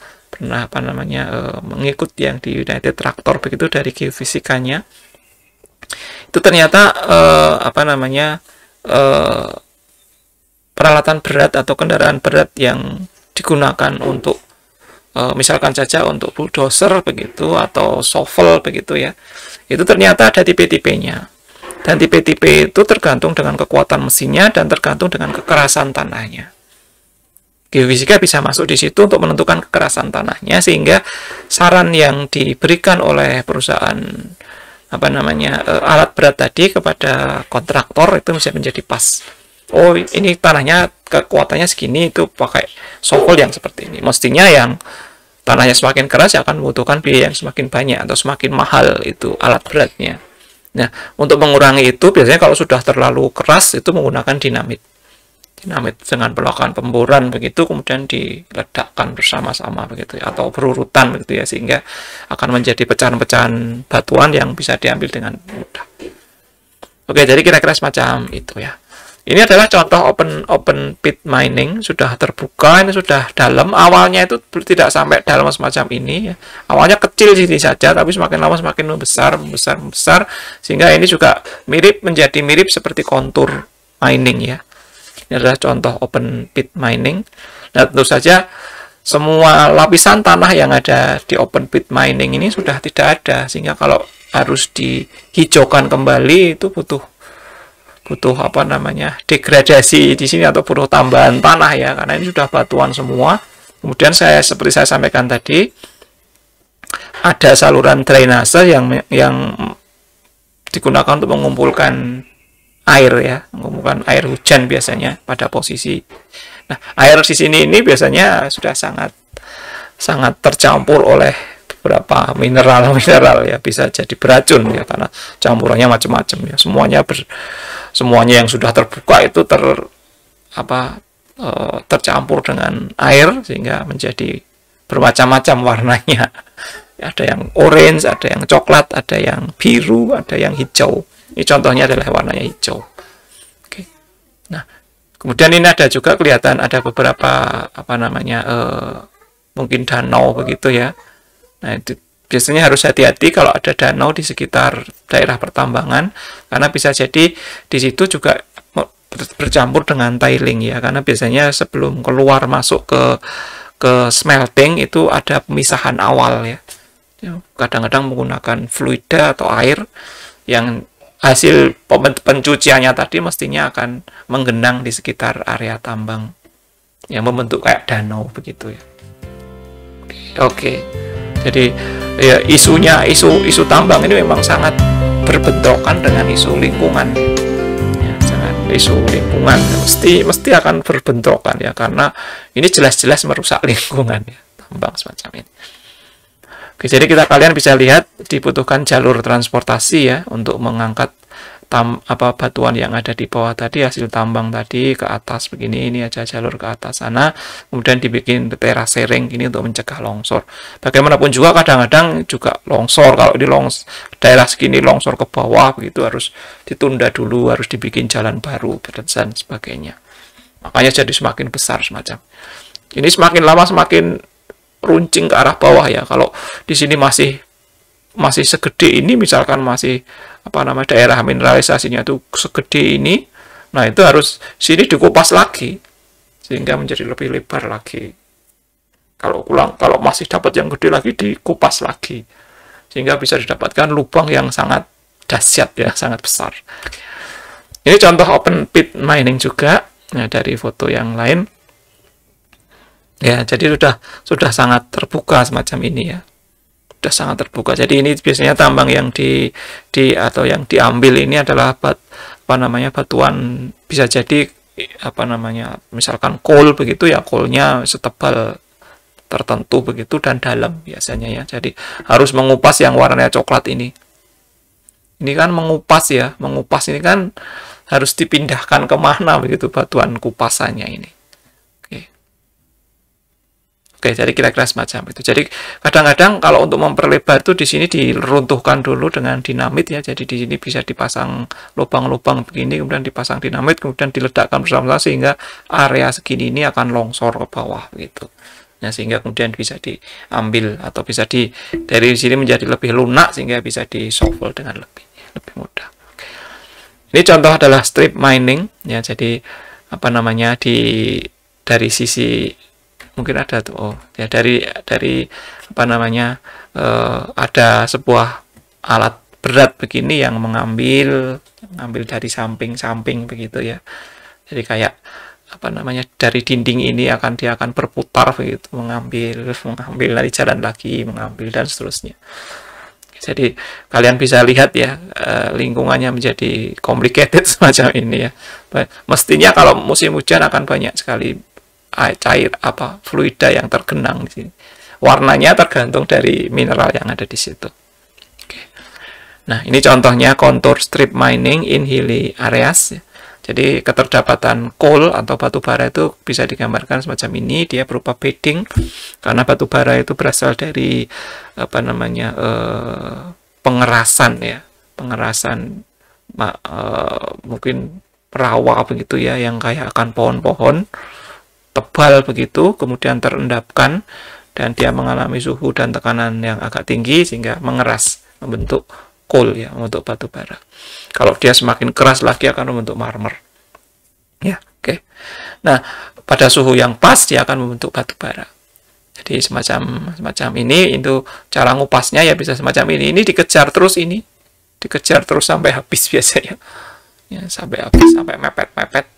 mengikuti yang di United Tractor begitu dari geofisikanya. Itu ternyata peralatan berat atau kendaraan berat yang digunakan untuk misalkan saja untuk bulldozer begitu atau shovel begitu ya, itu ternyata ada tipe-tipenya, dan tipe-tipe itu tergantung dengan kekuatan mesinnya dan tergantung dengan kekerasan tanahnya. Geofisika bisa masuk di situ untuk menentukan kekerasan tanahnya, sehingga saran yang diberikan oleh perusahaan alat berat tadi kepada kontraktor itu bisa menjadi pas. Oh, ini tanahnya kekuatannya segini, itu pakai shovel yang seperti ini. Mestinya yang tanahnya semakin keras akan membutuhkan biaya yang semakin banyak atau semakin mahal itu alat beratnya. Nah, untuk mengurangi itu biasanya kalau sudah terlalu keras itu menggunakan dinamit dengan melakukan pemboran begitu, kemudian diledakkan bersama-sama begitu ya, atau berurutan begitu ya, sehingga akan menjadi pecahan-pecahan batuan yang bisa diambil dengan mudah. Oke, jadi kira-kira semacam itu ya. Ini adalah contoh open pit mining, sudah terbuka, ini sudah dalam. Awalnya itu tidak sampai dalam semacam ini ya. Awalnya kecil sini saja, tapi semakin lama semakin membesar, sehingga ini juga menjadi mirip seperti kontur mining ya. Ini adalah contoh open pit mining. Nah, tentu saja semua lapisan tanah yang ada di open pit mining ini sudah tidak ada, sehingga kalau harus dihijaukan kembali itu butuh degradasi di sini atau butuh tambahan tanah ya, karena ini sudah batuan semua. Kemudian seperti saya sampaikan tadi, ada saluran drainase yang digunakan untuk mengumpulkan air ya, mengumpulkan air hujan biasanya pada posisi. Nah, air di sini ini biasanya sudah sangat tercampur oleh beberapa mineral ya, bisa jadi beracun ya, karena campurannya macam-macam ya. Semuanya yang sudah terbuka itu tercampur dengan air sehingga menjadi bermacam-macam warnanya. Ada yang orange, ada yang coklat, ada yang biru, ada yang hijau. Ini contohnya adalah warnanya hijau. Oke. Nah, kemudian ini ada juga kelihatan ada beberapa mungkin danau begitu ya. Nah, itu biasanya harus hati-hati kalau ada danau di sekitar daerah pertambangan, karena bisa jadi di situ juga bercampur dengan tiling ya, karena biasanya sebelum keluar masuk ke smelting itu ada pemisahan awal ya. Kadang-kadang menggunakan fluida atau air yang hasil pencuciannya tadi mestinya akan menggenang di sekitar area tambang yang membentuk kayak danau begitu ya. Oke. Jadi ya, isu tambang ini memang sangat berbentrokan dengan isu lingkungan. Ya, isu lingkungan mesti akan berbentrokan ya, karena ini jelas-jelas merusak lingkungan ya, tambang semacam ini. Oke, jadi kalian bisa lihat dibutuhkan jalur transportasi ya untuk mengangkat batuan yang ada di bawah tadi, hasil tambang tadi ke atas begini. Ini aja jalur ke atas sana, kemudian dibikin terasering ini untuk mencegah longsor. Bagaimanapun juga kadang-kadang juga longsor, kalau di daerah segini longsor ke bawah begitu harus ditunda dulu, harus dibikin jalan baru dan sebagainya. Makanya jadi semakin besar semacam ini, semakin lama semakin runcing ke arah bawah ya. Kalau di sini masih segede ini, misalkan masih daerah mineralisasinya itu segede ini, nah itu harus sini dikupas lagi sehingga menjadi lebih lebar lagi. Kalau masih dapat yang gede lagi, dikupas lagi sehingga bisa didapatkan lubang yang sangat dahsyat ya, sangat besar. Ini contoh open pit mining juga. Nah, dari foto yang lain ya, jadi sudah sangat terbuka semacam ini ya. Sudah sangat terbuka. Jadi ini biasanya tambang yang atau yang diambil ini adalah batuan, bisa jadi misalkan coal begitu ya, coalnya setebal tertentu begitu dan dalam biasanya ya. Jadi harus mengupas yang warnanya coklat ini. Ini kan mengupas ya, mengupas ini kan harus dipindahkan kemana begitu batuan kupasannya ini. Oke, jadi kira-kira semacam itu. Jadi kadang-kadang kalau untuk memperlebar itu di sini diruntuhkan dulu dengan dinamit ya. Jadi di sini bisa dipasang lubang-lubang begini, kemudian dipasang dinamit, kemudian diledakkan bersama-sama sehingga area segini ini akan longsor ke bawah begitu. Nah, sehingga kemudian bisa diambil atau bisa dari sini menjadi lebih lunak sehingga bisa di-shovel dengan lebih mudah. Oke. Ini contoh adalah strip mining ya. Jadi dari sisi mungkin ada tuh dari ada sebuah alat berat begini yang mengambil dari samping-samping begitu ya. Jadi kayak dari dinding ini dia akan berputar begitu, mengambil dari jalan lagi, mengambil dan seterusnya. Jadi kalian bisa lihat ya, lingkungannya menjadi complicated semacam ini ya. Mestinya kalau musim hujan akan banyak sekali cair fluida yang tergenang di sini. Warnanya tergantung dari mineral yang ada di situ. Oke. Nah, ini contohnya contour strip mining in hilly areas. Jadi keterdapatan coal atau batu bara itu bisa digambarkan semacam ini. Dia berupa bedding karena batu bara itu berasal dari pengerasan ya, mungkin rawa begitu ya, yang kayak akan pohon-pohon tebal begitu, kemudian terendapkan dan dia mengalami suhu dan tekanan yang agak tinggi sehingga mengeras, membentuk coal ya, membentuk batu bara. Kalau dia semakin keras lagi akan membentuk marmer. Ya, oke. Nah, pada suhu yang pas dia akan membentuk batu bara. Jadi semacam ini, itu cara ngupasnya ya bisa semacam ini. Ini dikejar terus sampai habis biasanya. Ya, sampai habis, sampai mepet.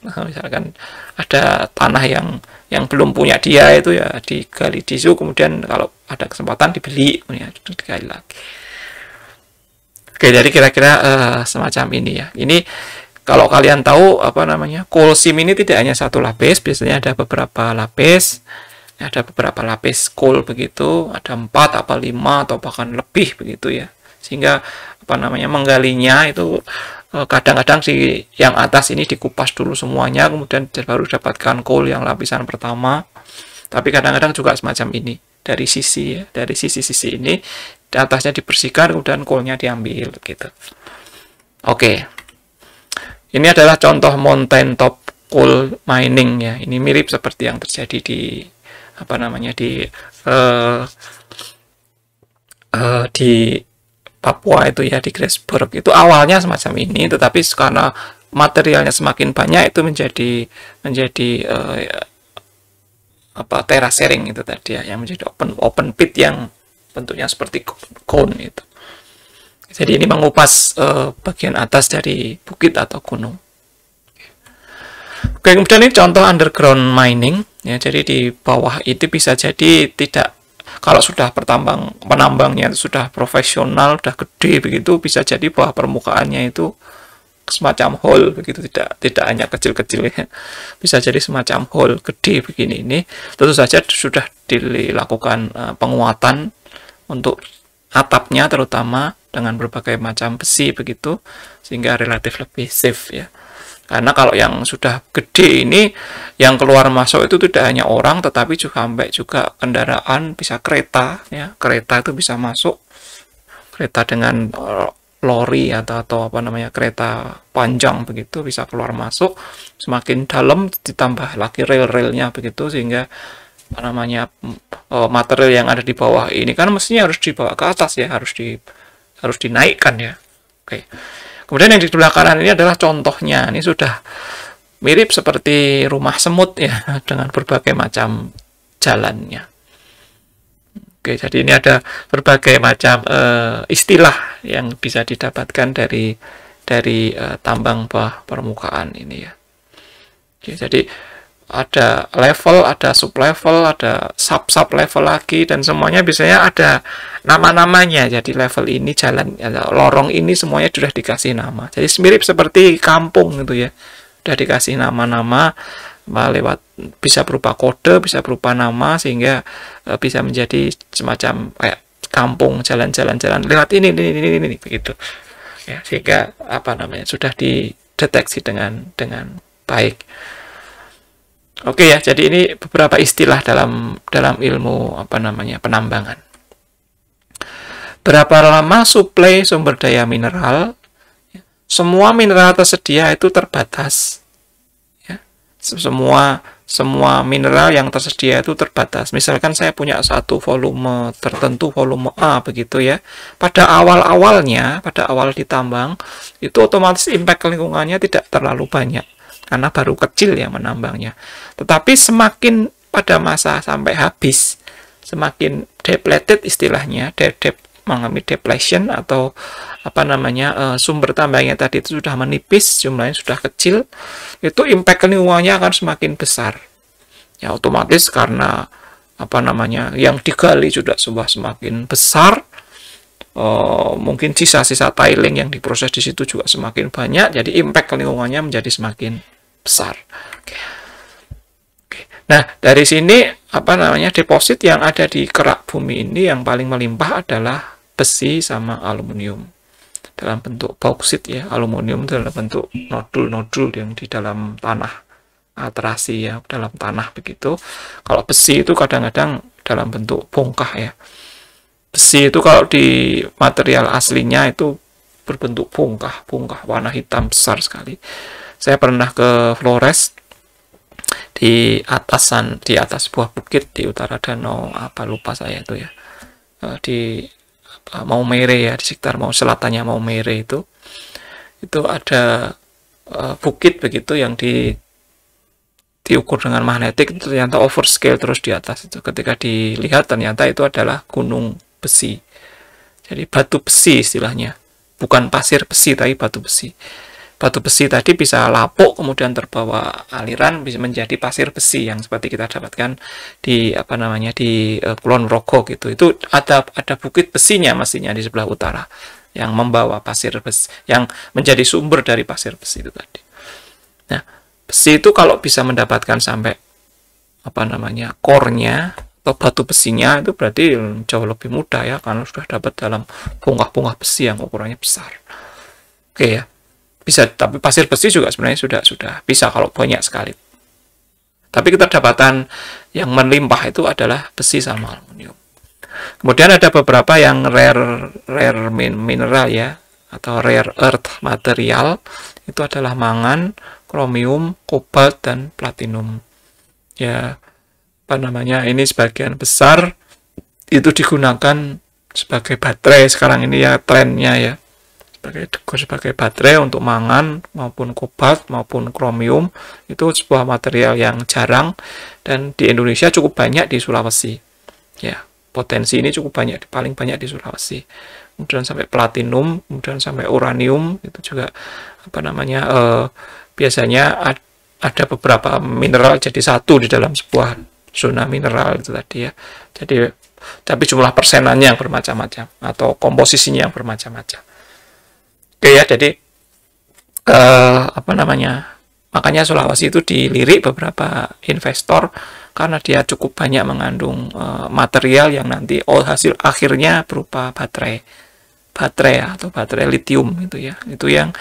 Nah, misalkan ada tanah yang belum punya dia itu ya digali tisu, kemudian kalau ada kesempatan dibeli, kemudian digali lagi. Oke, jadi kira-kira semacam ini ya. Ini kalau kalian tahu coal seam ini tidak hanya satu lapis, biasanya ada beberapa lapis. Ada beberapa lapis coal begitu, ada 4 atau 5 atau bahkan lebih begitu ya. Sehingga menggalinya itu kadang-kadang yang atas ini dikupas dulu semuanya, kemudian baru dapatkan coal yang lapisan pertama. Tapi kadang-kadang juga semacam ini dari sisi ini di atasnya dibersihkan, kemudian coalnya diambil gitu. Oke, ini adalah contoh mountain top coal mining ya. Ini mirip seperti yang terjadi di Papua itu ya, di Grasberg itu awalnya semacam ini, tetapi karena materialnya semakin banyak itu menjadi terracering itu tadi ya, yang menjadi open pit yang bentuknya seperti cone itu. Jadi ini mengupas bagian atas dari bukit atau gunung. Oke, kemudian ini contoh underground mining ya. Jadi di bawah itu bisa jadi tidak, kalau sudah penambangnya sudah profesional, sudah gede begitu, bisa jadi bawah permukaannya itu semacam hole begitu, tidak hanya kecil-kecil ya. Bisa jadi semacam hole gede begini ini. Tentu saja sudah dilakukan penguatan untuk atapnya terutama dengan berbagai macam besi begitu, sehingga relatif lebih safe ya. Karena kalau yang sudah gede ini, yang keluar masuk itu tidak hanya orang, tetapi juga kendaraan, bisa kereta ya. Kereta itu bisa masuk, kereta dengan lori atau kereta panjang begitu bisa keluar masuk. Semakin dalam ditambah lagi rel-relnya begitu, sehingga material yang ada di bawah ini kan mestinya harus dibawa ke atas ya, harus dinaikkan ya. Oke. Kemudian yang di sebelah kanan ini adalah contohnya. Ini sudah mirip seperti rumah semut ya, dengan berbagai macam jalannya. Oke, jadi ini ada berbagai macam istilah yang bisa didapatkan dari tambang bawah permukaan ini ya. Oke, jadi ada level, ada sub level, ada sub level lagi, dan semuanya biasanya ada nama-namanya. Jadi level ini, jalan, lorong ini semuanya sudah dikasih nama. Jadi mirip seperti kampung gitu ya, sudah dikasih nama-nama lewat, bisa berupa kode, bisa berupa nama, sehingga bisa menjadi semacam kayak kampung, jalan-jalan lewat ini begitu ya, sehingga apa namanya sudah dideteksi dengan baik. Oke ya, jadi ini beberapa istilah dalam ilmu apa namanya penambangan. Berapa lama suplai sumber daya mineral? Semua mineral tersedia itu terbatas. Ya. Semua mineral yang tersedia itu terbatas. Misalkan saya punya satu volume tertentu, volume A begitu ya. Pada awal ditambang itu otomatis impact lingkungannya tidak terlalu banyak, karena baru kecil ya menambangnya. Tetapi semakin pada masa sampai habis, semakin depleted istilahnya, mengalami depletion atau apa namanya, sumber tambangnya tadi itu sudah menipis, jumlahnya sudah kecil, itu impact lingkungannya akan semakin besar. Ya otomatis karena apa namanya yang digali sudah semakin besar, mungkin sisa-sisa tiling yang diproses di situ juga semakin banyak, jadi impact lingkungannya menjadi semakin besar. Oke. Nah, dari sini apa namanya deposit yang ada di kerak bumi ini yang paling melimpah adalah besi sama aluminium dalam bentuk bauksit ya. Aluminium dalam bentuk nodul-nodul yang di dalam tanah, atrasi ya, dalam tanah begitu. Kalau besi itu kadang-kadang dalam bentuk bongkah ya. Besi itu kalau di material aslinya itu berbentuk bongkah warna hitam besar sekali. Saya pernah ke Flores, di atas sebuah bukit di utara danau, apa lupa saya itu ya, di Maumere ya, di sekitar selatannya Maumere itu ada bukit begitu yang diukur dengan magnetik, itu ternyata overscale terus di atas itu. Ketika dilihat ternyata itu adalah gunung besi. Jadi batu besi istilahnya, bukan pasir besi tapi batu besi. Batu besi tadi bisa lapuk kemudian terbawa aliran bisa menjadi pasir besi yang seperti kita dapatkan di apa namanya di Kulon Progo gitu. Itu ada bukit besinya mestinya di sebelah utara yang membawa pasir besi, yang menjadi sumber dari pasir besi itu tadi. Nah, besi itu kalau bisa mendapatkan sampai apa namanya core-nya atau batu besinya, itu berarti jauh lebih mudah ya, karena sudah dapat dalam bongkah-bongkah besi yang ukurannya besar. Oke ya. Bisa, tapi pasir besi juga sebenarnya sudah bisa kalau banyak sekali. Tapi keterdapatan yang melimpah itu adalah besi sama aluminium. Kemudian ada beberapa yang rare mineral ya, atau rare earth material, itu adalah mangan, kromium, kobalt, dan platinum. Ya, apa namanya, ini sebagian besar itu digunakan sebagai baterai sekarang ini ya, trennya ya. Sebagai baterai untuk mangan maupun kobalt maupun kromium, itu sebuah material yang jarang dan di Indonesia cukup banyak di Sulawesi ya. Potensi ini cukup banyak, paling banyak di Sulawesi. Kemudian sampai platinum, kemudian sampai uranium, itu juga apa namanya biasanya ada beberapa mineral jadi satu di dalam sebuah zona mineral itu tadi ya. Jadi tapi jumlah persenannya yang bermacam-macam atau komposisinya yang bermacam-macam. Oke ya, jadi apa namanya, makanya Sulawesi itu dilirik beberapa investor karena dia cukup banyak mengandung material yang nanti hasil akhirnya berupa baterai atau baterai litium itu ya. Itu yang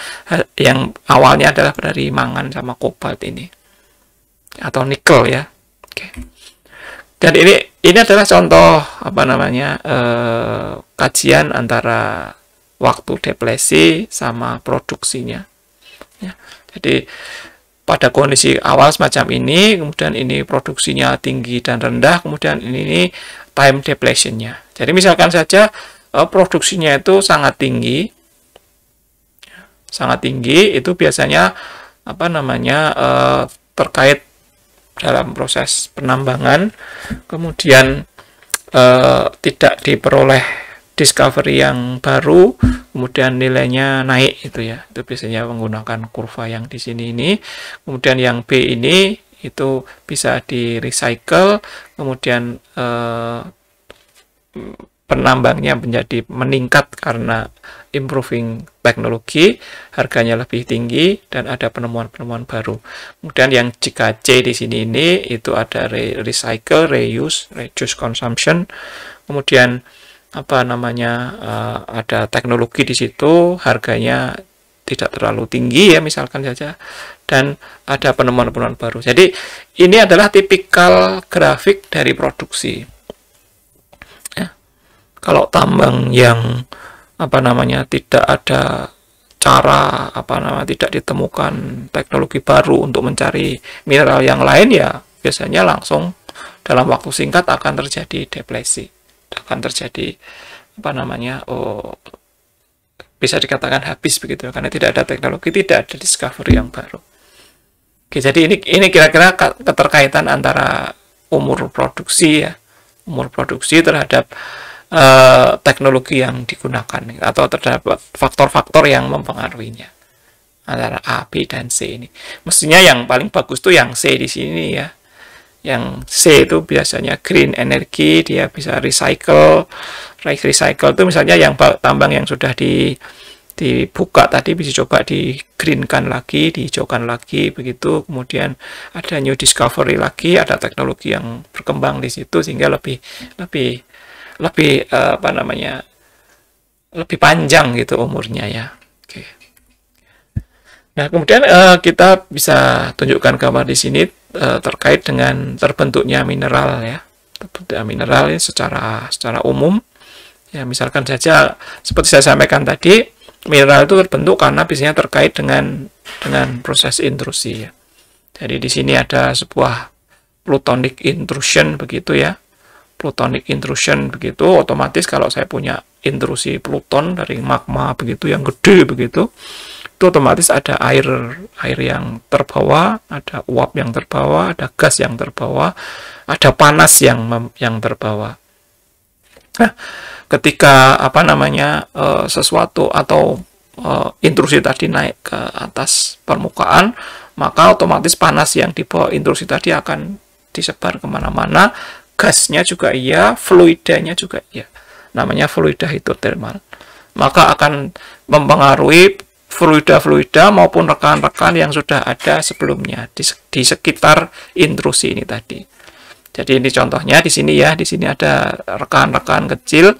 awalnya adalah dari mangan sama kobalt ini atau nikel ya. Oke. Dan ini adalah contoh apa namanya kajian antara waktu deplesi sama produksinya ya. Jadi pada kondisi awal semacam ini, kemudian ini produksinya tinggi dan rendah, kemudian ini time depletion-nya. Jadi misalkan saja produksinya itu sangat tinggi itu biasanya apa namanya terkait dalam proses penambangan, kemudian tidak diperoleh discovery yang baru, kemudian nilainya naik itu ya. Itu biasanya menggunakan kurva yang di sini ini. Kemudian yang B ini itu bisa di recycle, kemudian penambangnya menjadi meningkat karena improving teknologi, harganya lebih tinggi dan ada penemuan-penemuan baru. Kemudian yang jika C di sini ini itu ada recycle, reuse, reduce consumption. Kemudian apa namanya ada teknologi di situ, harganya tidak terlalu tinggi ya misalkan saja, dan ada penemuan-penemuan baru. Jadi ini adalah tipikal grafik dari produksi. Ya. Kalau tambang yang apa namanya tidak ada cara tidak ditemukan teknologi baru untuk mencari mineral yang lain, ya biasanya langsung dalam waktu singkat akan terjadi depresi, akan terjadi bisa dikatakan habis begitu karena tidak ada teknologi, tidak ada discovery yang baru. Oke, jadi ini kira-kira keterkaitan antara umur produksi terhadap teknologi yang digunakan atau terdapat faktor-faktor yang mempengaruhinya antara A, B, dan C ini. Mestinya yang paling bagus tuh yang C di sini ya. Yang C itu biasanya green energy, dia bisa recycle. Recycle itu misalnya yang tambang yang sudah dibuka tadi bisa coba di greenkan lagi, dihijaukan lagi begitu. Kemudian ada new discovery lagi, ada teknologi yang berkembang di situ sehingga lebih lebih panjang gitu umurnya ya. Oke. Nah, kemudian kita bisa tunjukkan gambar di sini terkait dengan terbentuknya mineral ya. Terbentuknya mineral ya, secara umum. Ya, misalkan saja seperti saya sampaikan tadi, mineral itu terbentuk karena biasanya terkait dengan proses intrusi ya. Jadi di sini ada sebuah plutonic intrusion begitu ya. Plutonic intrusion begitu, otomatis kalau saya punya intrusi pluton dari magma begitu yang gede begitu, itu otomatis ada air yang terbawa, ada uap yang terbawa, ada gas yang terbawa, ada panas yang terbawa. Nah, ketika sesuatu atau intrusi tadi naik ke atas permukaan, maka otomatis panas yang dibawa intrusi tadi akan disebar kemana-mana. Gasnya juga iya, fluidanya juga iya. Namanya fluida hidrotermal. Maka akan mempengaruhi fluida maupun rekan-rekan yang sudah ada sebelumnya di sekitar intrusi ini tadi. Jadi ini contohnya di sini ya, di sini ada rekan-rekan kecil,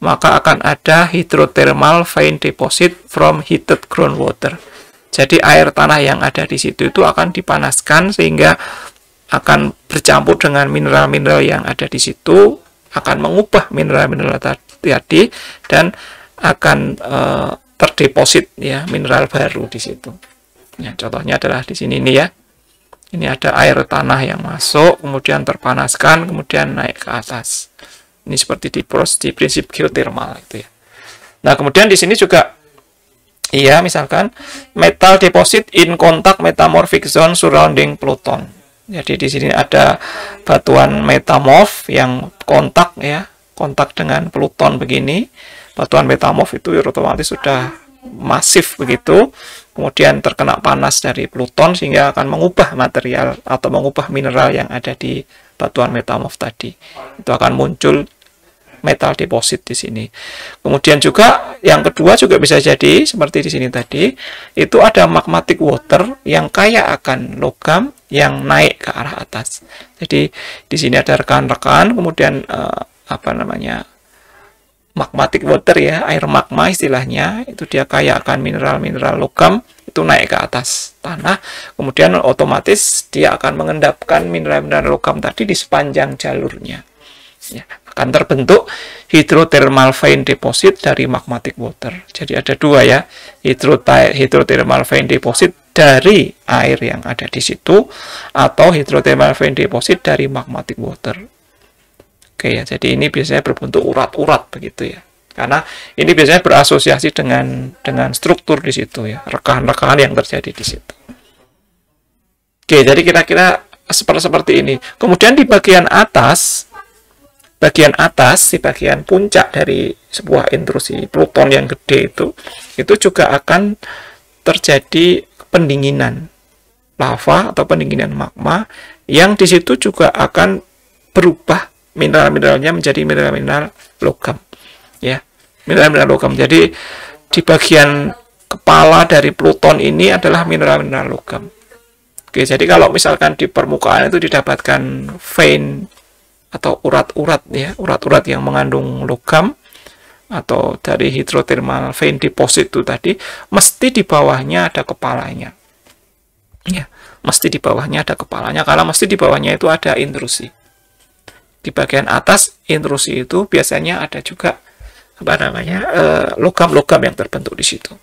maka akan ada hydrothermal vein deposit from heated groundwater. Jadi air tanah yang ada di situ itu akan dipanaskan sehingga akan bercampur dengan mineral-mineral yang ada di situ, akan mengubah mineral-mineral tadi dan akan terdeposit ya mineral baru di situ. Ya, contohnya adalah di sini nih ya. Ini ada air tanah yang masuk, kemudian terpanaskan, kemudian naik ke atas. Ini seperti di prinsip geothermal itu ya. Nah, kemudian di sini juga iya misalkan metal deposit in contact metamorphic zone surrounding Pluton. Jadi di sini ada batuan metamorf yang kontak dengan Pluton begini. Batuan metamorf itu otomatis sudah masif begitu, kemudian terkena panas dari Pluton sehingga akan mengubah material atau mengubah mineral yang ada di batuan metamorf tadi. Itu akan muncul metal deposit di sini. Kemudian juga yang kedua juga bisa jadi seperti di sini tadi, itu ada magmatic water yang kaya akan logam yang naik ke arah atas. Jadi di sini ada rekan-rekan, kemudian magmatic water ya, air magma istilahnya, itu dia kaya akan mineral-mineral logam, itu naik ke atas tanah, kemudian otomatis dia akan mengendapkan mineral-mineral logam tadi di sepanjang jalurnya. Ya, akan terbentuk hydrothermal vein deposit dari magmatic water. Jadi ada dua ya, hydrothermal vein deposit dari air yang ada di situ atau hydrothermal vein deposit dari magmatic water. Oke ya, jadi ini biasanya berbentuk urat-urat begitu ya. Karena ini biasanya berasosiasi dengan struktur di situ ya, rekahan-rekahan yang terjadi di situ. Oke, jadi kira-kira seperti ini. Kemudian di bagian atas bagian atas, di bagian puncak dari sebuah intrusi pluton yang gede itu juga akan terjadi pendinginan lava atau pendinginan magma yang di situ juga akan berubah mineral-mineralnya menjadi mineral-mineral logam, ya, mineral-mineral logam. Jadi di bagian kepala dari Pluton ini adalah mineral-mineral logam. Oke, jadi kalau misalkan di permukaan itu didapatkan vein atau urat-urat, ya, urat-urat yang mengandung logam atau dari hidrotermal vein deposit itu tadi, mesti di bawahnya ada kepalanya, ya, mesti di bawahnya ada kepalanya, karena mesti di bawahnya itu ada intrusi. Di bagian atas intrusi itu biasanya ada juga logam-logam yang terbentuk di situ.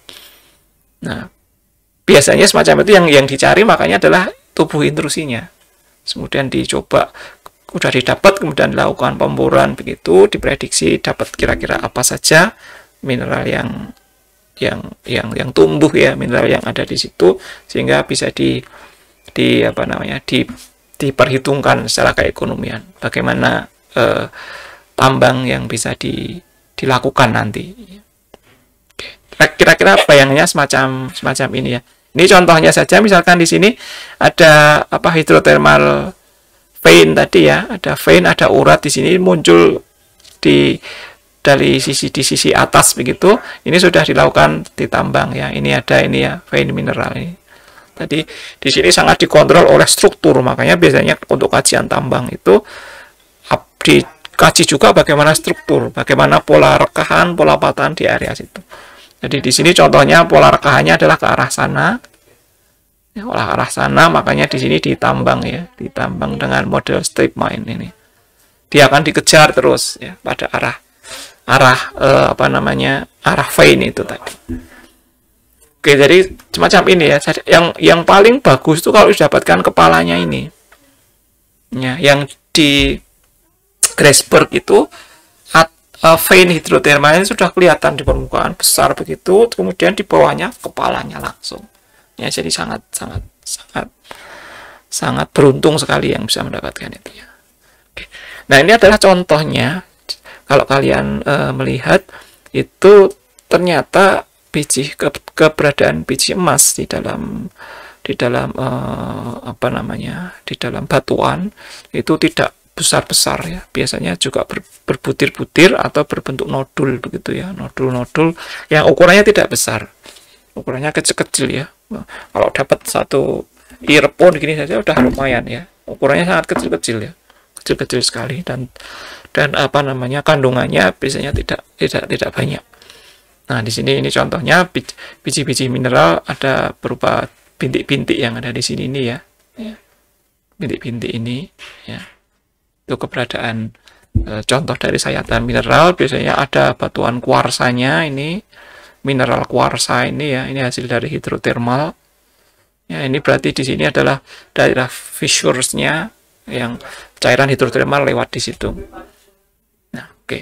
Nah, biasanya semacam itu yang dicari, makanya adalah tubuh intrusinya. Kemudian dicoba, udah didapat, kemudian dilakukan pemboran, begitu diprediksi dapat kira-kira apa saja mineral yang tumbuh, ya, mineral yang ada di situ, sehingga bisa diperhitungkan secara keekonomian bagaimana tambang yang bisa dilakukan nanti. Kira-kira bayangannya semacam ini, ya. Ini contohnya saja, misalkan di sini ada hidrotermal vein tadi, ya, ada vein, ada urat di sini muncul dari sisi atas begitu. Ini sudah dilakukan ditambang, ya. Ini ya vein mineral ini. Tadi di sini sangat dikontrol oleh struktur, makanya biasanya untuk kajian tambang itu dikaji juga bagaimana struktur, bagaimana pola rekahan, pola patahan di area situ. Jadi di sini contohnya pola rekahannya adalah ke arah sana, ya, olah arah sana, makanya di sini ditambang, ya, ditambang dengan model strip mine ini. Dia akan dikejar terus, ya, pada arah vein itu tadi. Oke, jadi semacam ini, ya. Yang paling bagus itu kalau didapatkan kepalanya ini, ya, yang di Grasberg itu vein hidrotermal ini sudah kelihatan di permukaan besar begitu, kemudian di bawahnya kepalanya langsung, ya. Jadi sangat beruntung sekali yang bisa mendapatkan itu, ya. Oke. Nah, ini adalah contohnya. Kalau kalian melihat itu ternyata keberadaan biji emas di dalam batuan itu tidak besar-besar, ya. Biasanya juga berbutir-butir atau berbentuk nodul begitu, ya, nodul-nodul yang ukurannya tidak besar, ukurannya kecil-kecil, ya. Kalau dapat satu earphone gini saja udah lumayan, ya. Ukurannya sangat kecil-kecil, ya, kecil-kecil sekali, dan kandungannya biasanya tidak banyak. Nah, di sini ini contohnya biji-biji mineral ada berupa bintik-bintik yang ada di sini ini, ya. Bintik-bintik ini, ya. Itu keberadaan contoh dari sayatan mineral. Biasanya ada batuan kuarsanya, ini mineral kuarsa ini, ya, ini hasil dari hidrotermal, ya. Ini berarti di sini adalah daerah fissures-nya yang cairan hidrotermal lewat di situ. Nah, oke.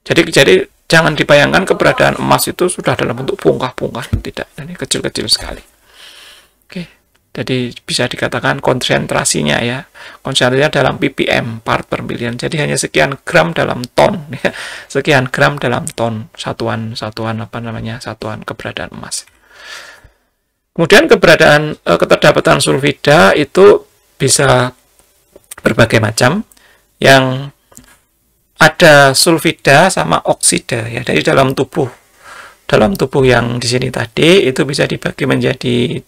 Jadi jangan dibayangkan keberadaan emas itu sudah dalam bentuk bongkah-bongkah, tidak, ini kecil-kecil sekali. Oke. Jadi bisa dikatakan konsentrasinya, ya, konsentrasinya dalam ppm, part per million. Jadi hanya sekian gram dalam ton, ya. Sekian gram dalam ton satuan keberadaan emas. Kemudian keterdapatan sulfida itu bisa berbagai macam. Yang ada sulfida sama oksida, ya, dari dalam tubuh yang di sini tadi itu bisa dibagi menjadi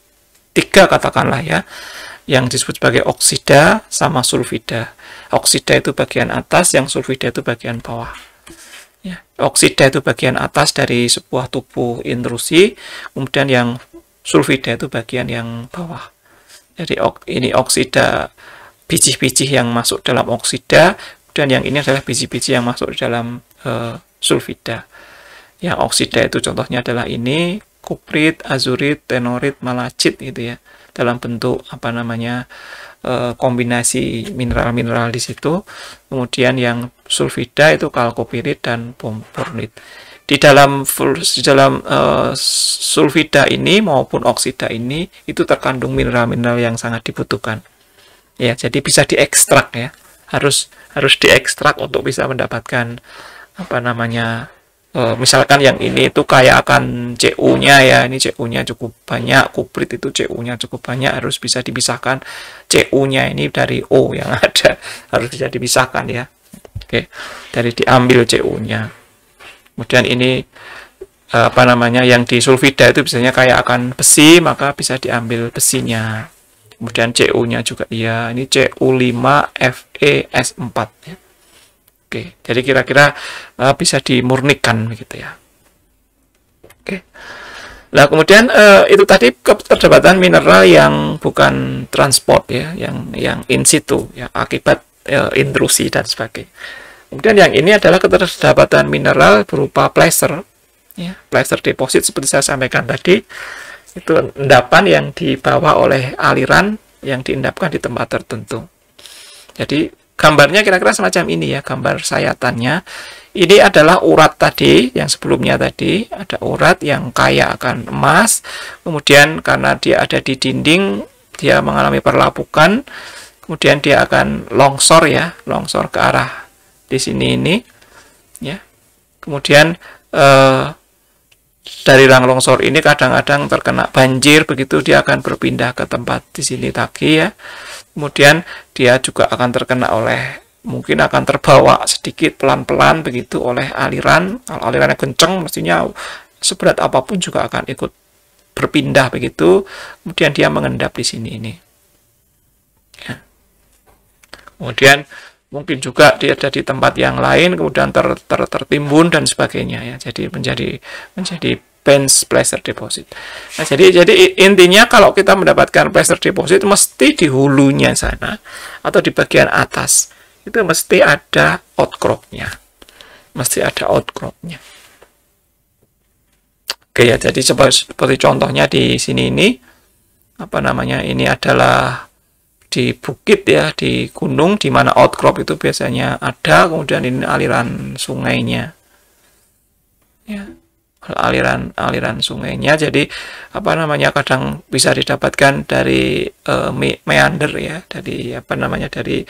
3, katakanlah, ya, yang disebut sebagai oksida sama sulfida. Oksida itu bagian atas, yang sulfida itu bagian bawah, ya. Oksida itu bagian atas dari sebuah tubuh intrusi, kemudian yang sulfida itu bagian yang bawah. Jadi ini oksida, biji-biji yang masuk dalam oksida, dan yang ini adalah biji-biji yang masuk di dalam sulfida. Yang oksida itu contohnya adalah ini kuprit, azurit, tenorit, malachit, gitu, ya, dalam bentuk kombinasi mineral-mineral di situ. Kemudian yang sulfida itu kalkopirit dan bornit. Di dalam sulfida ini maupun oksida ini itu terkandung mineral-mineral yang sangat dibutuhkan, ya. Jadi bisa diekstrak, ya, harus diekstrak untuk bisa mendapatkan apa namanya, misalkan yang ini itu kayak akan CU-nya ya, ini CU-nya cukup banyak, kuprit itu CU-nya cukup banyak, harus bisa dipisahkan CU-nya ini dari O yang ada, harus bisa dipisahkan ya. Oke, dari diambil CU-nya. Kemudian ini apa namanya, yang di sulfida itu biasanya kayak akan besi, maka bisa diambil besinya. Kemudian CU-nya juga ya, ini CU5FeS4 ya. Oke, jadi kira-kira bisa dimurnikan begitu ya. Oke. Nah, kemudian itu tadi keterlibatan mineral yang bukan transport ya, yang in situ ya, akibat intrusi dan sebagainya. Kemudian yang ini adalah keterlibatan mineral berupa placer ya, placer deposit seperti saya sampaikan tadi, itu endapan yang dibawa oleh aliran yang diendapkan di tempat tertentu. Jadi gambarnya kira-kira semacam ini ya, gambar sayatannya. Ini adalah urat tadi, yang sebelumnya tadi ada urat yang kaya akan emas, kemudian karena dia ada di dinding, dia mengalami perlapukan, kemudian dia akan longsor ya, longsor ke arah di sini ini ya. Kemudian dari rang longsor ini kadang-kadang terkena banjir, begitu dia akan berpindah ke tempat di sini lagi ya. Kemudian dia juga akan terkena oleh, mungkin akan terbawa sedikit pelan-pelan begitu oleh aliran. Kalau alirannya kenceng, mestinya seberat apapun juga akan ikut berpindah begitu. Kemudian dia mengendap di sini ini. Ya. Kemudian mungkin juga dia ada di tempat yang lain, kemudian tertimbun dan sebagainya ya. Jadi menjadi bench placer deposit. Nah, jadi intinya kalau kita mendapatkan placer deposit mesti di hulunya sana atau di bagian atas itu mesti ada outcropnya. Mesti ada outcropnya. Oke ya, jadi seperti contohnya di sini ini apa namanya? Ini adalah di bukit ya, di gunung, di mana outcrop itu biasanya ada. Kemudian ini aliran sungainya ya, aliran sungainya. Jadi apa namanya, kadang bisa didapatkan dari meander ya, dari apa namanya, dari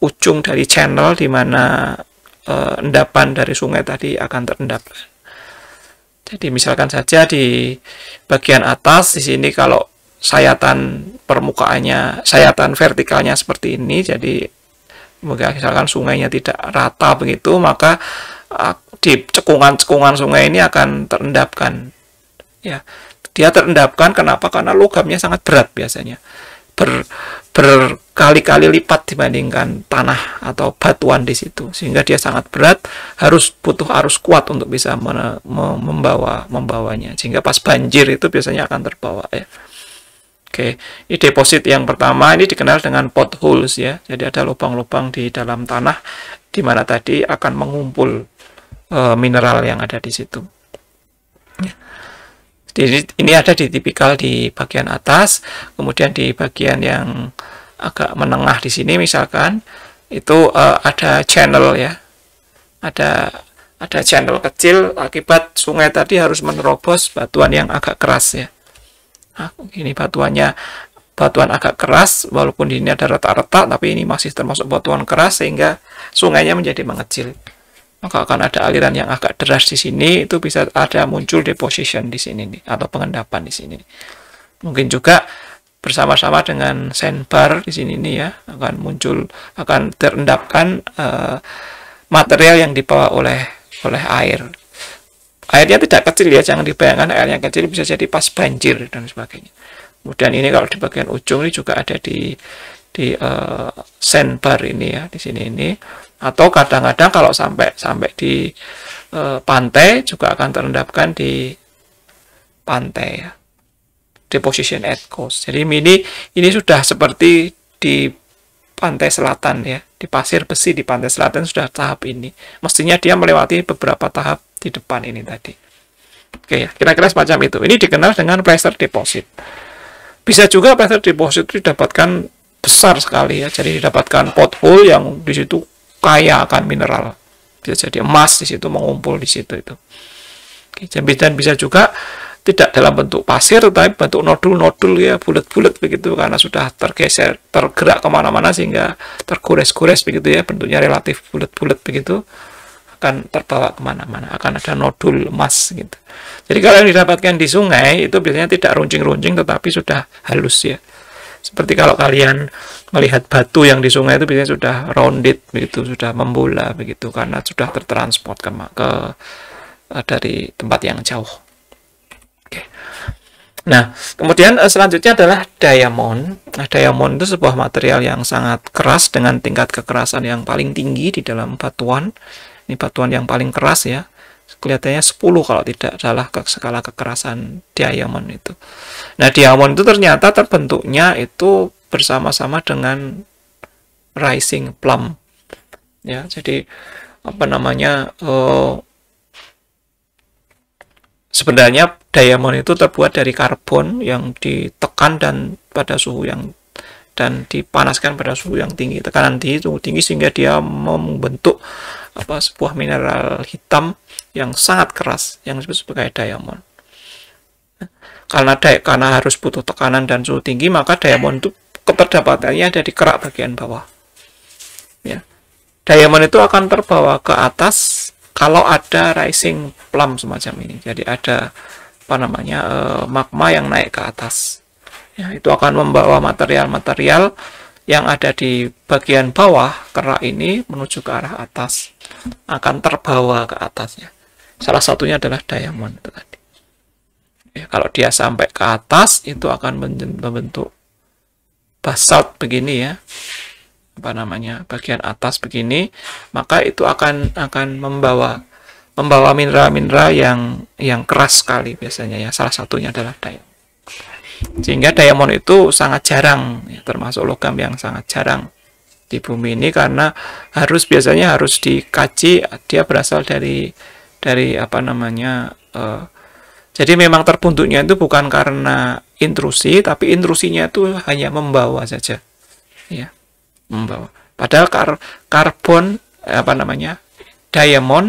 ujung dari channel di mana endapan dari sungai tadi akan terendapkan. Jadi misalkan saja di bagian atas di sini, kalau sayatan permukaannya, sayatan vertikalnya seperti ini, jadi misalkan sungainya tidak rata begitu, maka di cekungan-cekungan sungai ini akan terendapkan ya. Dia terendapkan kenapa? Karena logamnya sangat berat biasanya, berkali-kali lipat dibandingkan tanah atau batuan di situ, sehingga dia sangat berat, butuh arus kuat untuk bisa membawanya, sehingga pas banjir itu biasanya akan terbawa ya. Oke, ini deposit yang pertama, ini dikenal dengan potholes ya. Jadi ada lubang-lubang di dalam tanah di mana tadi akan mengumpul mineral yang ada di situ. Ya. Jadi ini ada di tipikal di bagian atas, kemudian di bagian yang agak menengah di sini misalkan itu ada channel ya. Ada channel kecil akibat sungai tadi harus menerobos batuan yang agak keras ya. Nah, ini batuan agak keras, walaupun di ini ada retak-retak, tapi ini masih termasuk batuan keras sehingga sungainya menjadi mengecil. Maka akan ada aliran yang agak deras di sini, itu bisa ada muncul deposition di sini nih, atau pengendapan di sini. Mungkin juga bersama-sama dengan sandbar di sini nih ya, akan terendapkan material yang dibawa oleh air. Airnya tidak kecil ya, jangan dibayangkan airnya kecil, bisa jadi pas banjir dan sebagainya. Kemudian ini kalau di bagian ujung ini juga ada di sandbar ini ya, di sini ini. Atau kadang-kadang kalau sampai di pantai juga akan terendapkan di pantai ya. Deposition at coast. Jadi ini sudah seperti di pantai selatan ya, di pasir besi di pantai selatan sudah tahap ini. Mestinya dia melewati beberapa tahap di depan ini tadi. Oke ya, kira-kira semacam itu. Ini dikenal dengan placer deposit. Bisa juga placer deposit didapatkan besar sekali ya. Jadi didapatkan pothole yang di situ kaya akan mineral. Bisa jadi emas di situ mengumpul di situ itu. Oke, dan bisa juga tidak dalam bentuk pasir, tapi bentuk nodul-nodul ya, bulat-bulat begitu, karena sudah tergeser, tergerak kemana-mana sehingga tergores-gores begitu ya, bentuknya relatif bulat-bulat begitu, akan terbawa kemana-mana, akan ada nodul emas gitu. Jadi kalau yang didapatkan di sungai itu biasanya tidak runcing-runcing, tetapi sudah halus ya. Seperti kalau kalian melihat batu yang di sungai itu biasanya sudah rounded begitu, sudah membola begitu, karena sudah tertransport dari tempat yang jauh. Oke. Nah, kemudian selanjutnya adalah diamond. Nah, diamond itu sebuah material yang sangat keras dengan tingkat kekerasan yang paling tinggi di dalam batuan. Ini batuan yang paling keras ya. Kelihatannya 10 kalau tidak salah skala kekerasan diamond itu. Nah, diamond itu ternyata terbentuknya itu bersama-sama dengan rising plum. Ya, jadi apa namanya? Sebenarnya diamond itu terbuat dari karbon yang ditekan dan pada suhu yang dan dipanaskan pada suhu yang tinggi, tekanan tinggi, suhu tinggi, sehingga dia membentuk sebuah mineral hitam yang sangat keras yang disebut sebagai diamond. Karena harus butuh tekanan dan suhu tinggi, maka diamond itu keterdapatannya ada di kerak bagian bawah. Ya. Diamond itu akan terbawa ke atas kalau ada rising plum semacam ini. Jadi ada magma yang naik ke atas. Ya, itu akan membawa material-material yang ada di bagian bawah kerak ini menuju ke arah atas, akan terbawa ke atasnya. Salah satunya adalah diamond itu tadi. Ya, kalau dia sampai ke atas itu akan membentuk basalt begini ya. Bagian atas begini, maka itu akan membawa mineral-mineral yang keras sekali biasanya ya. Salah satunya adalah diamond. Sehingga diamond itu sangat jarang ya, termasuk logam yang sangat jarang di bumi ini, karena biasanya harus dikaji dia berasal dari jadi memang terbentuknya itu bukan karena intrusi, tapi intrusinya itu hanya membawa saja ya, membawa. Padahal karbon diamond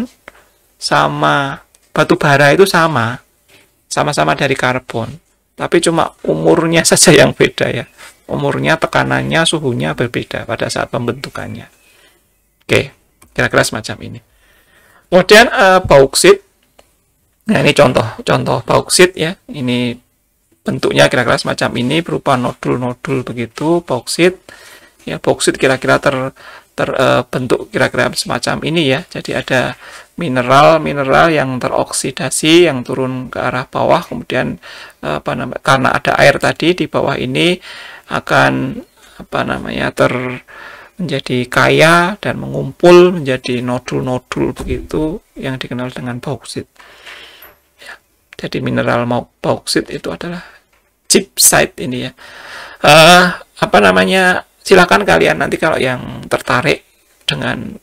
sama batu bara itu sama-sama dari karbon, tapi cuma umurnya saja yang beda ya. Umurnya, tekanannya, suhunya berbeda pada saat pembentukannya. Oke, kira-kira semacam ini. Kemudian bauksit. Nah, ini contoh bauksit ya. Ini bentuknya kira-kira semacam ini, berupa nodul-nodul begitu, bauksit. Ya, bauksit kira-kira terbentuk kira-kira semacam ini ya. Jadi ada mineral yang teroksidasi yang turun ke arah bawah, kemudian karena ada air tadi di bawah ini akan menjadi kaya dan mengumpul menjadi nodul-nodul begitu yang dikenal dengan bauksit. Ya, jadi mineral bauksit itu adalah gypsite ini ya. Silakan kalian nanti kalau yang tertarik dengan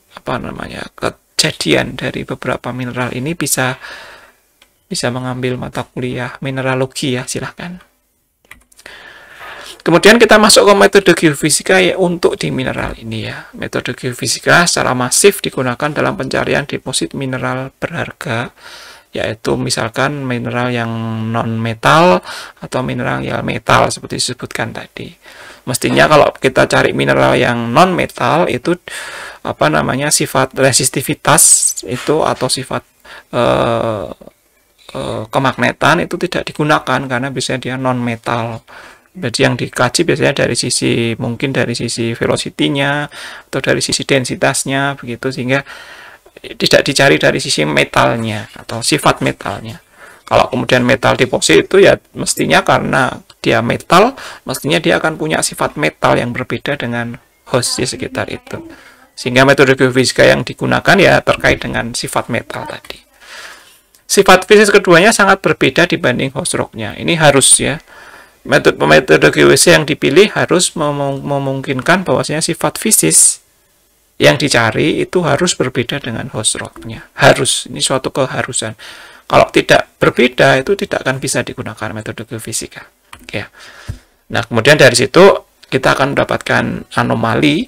kejadian dari beberapa mineral ini bisa mengambil mata kuliah mineralogi ya, silahkan. Kemudian kita masuk ke metode geofisika ya untuk di mineral ini ya. Metode geofisika secara masif digunakan dalam pencarian deposit mineral berharga, yaitu misalkan mineral yang non-metal atau mineral yang metal seperti disebutkan tadi. Mestinya kalau kita cari mineral yang non-metal itu sifat resistivitas itu atau sifat kemagnetan itu tidak digunakan karena biasanya dia non-metal. Jadi yang dikaji biasanya dari sisi velocity-nya atau dari sisi densitasnya begitu, sehingga tidak dicari dari sisi metalnya atau sifat metalnya. Kalau kemudian metal deposit itu ya mestinya karena dia metal, mestinya dia akan punya sifat metal yang berbeda dengan host di sekitar itu. Sehingga metode geofisika yang digunakan ya terkait dengan sifat metal tadi. Sifat fisik keduanya sangat berbeda dibanding host rocknya. Ini harus ya. Metode geofisika yang dipilih harus memungkinkan bahwasanya sifat fisis yang dicari itu harus berbeda dengan host rocknya. Harus, ini suatu keharusan. Kalau tidak berbeda itu tidak akan bisa digunakan metode geofisika. Ya. Nah, kemudian dari situ kita akan mendapatkan anomali.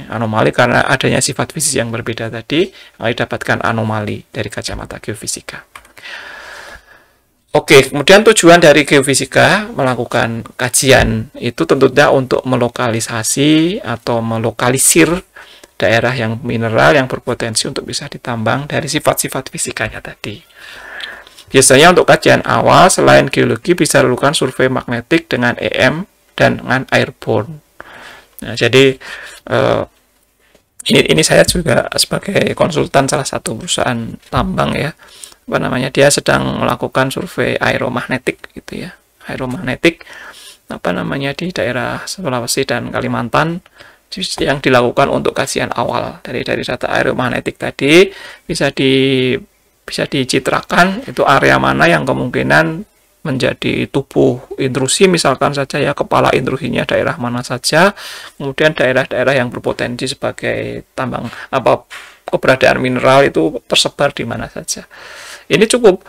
Anomali karena adanya sifat fisis yang berbeda tadi, didapatkan anomali dari kacamata geofisika. Oke, kemudian tujuan dari geofisika melakukan kajian itu tentunya untuk melokalisasi atau melokalisir daerah yang mineral yang berpotensi untuk bisa ditambang dari sifat-sifat fisikanya tadi. Biasanya untuk kajian awal selain geologi bisa dilakukan survei magnetik dengan EM dan dengan airborne. Nah, jadi ini saya juga sebagai konsultan salah satu perusahaan tambang ya. Dia sedang melakukan survei aeromagnetik gitu ya, aeromagnetik di daerah Sulawesi dan Kalimantan yang dilakukan untuk kajian awal dari data aeromagnetik tadi bisa dicitrakan itu area mana yang kemungkinan menjadi tubuh intrusi, misalkan saja ya kepala intrusinya daerah mana saja, kemudian daerah-daerah yang berpotensi sebagai tambang keberadaan mineral itu tersebar di mana saja. Ini cukup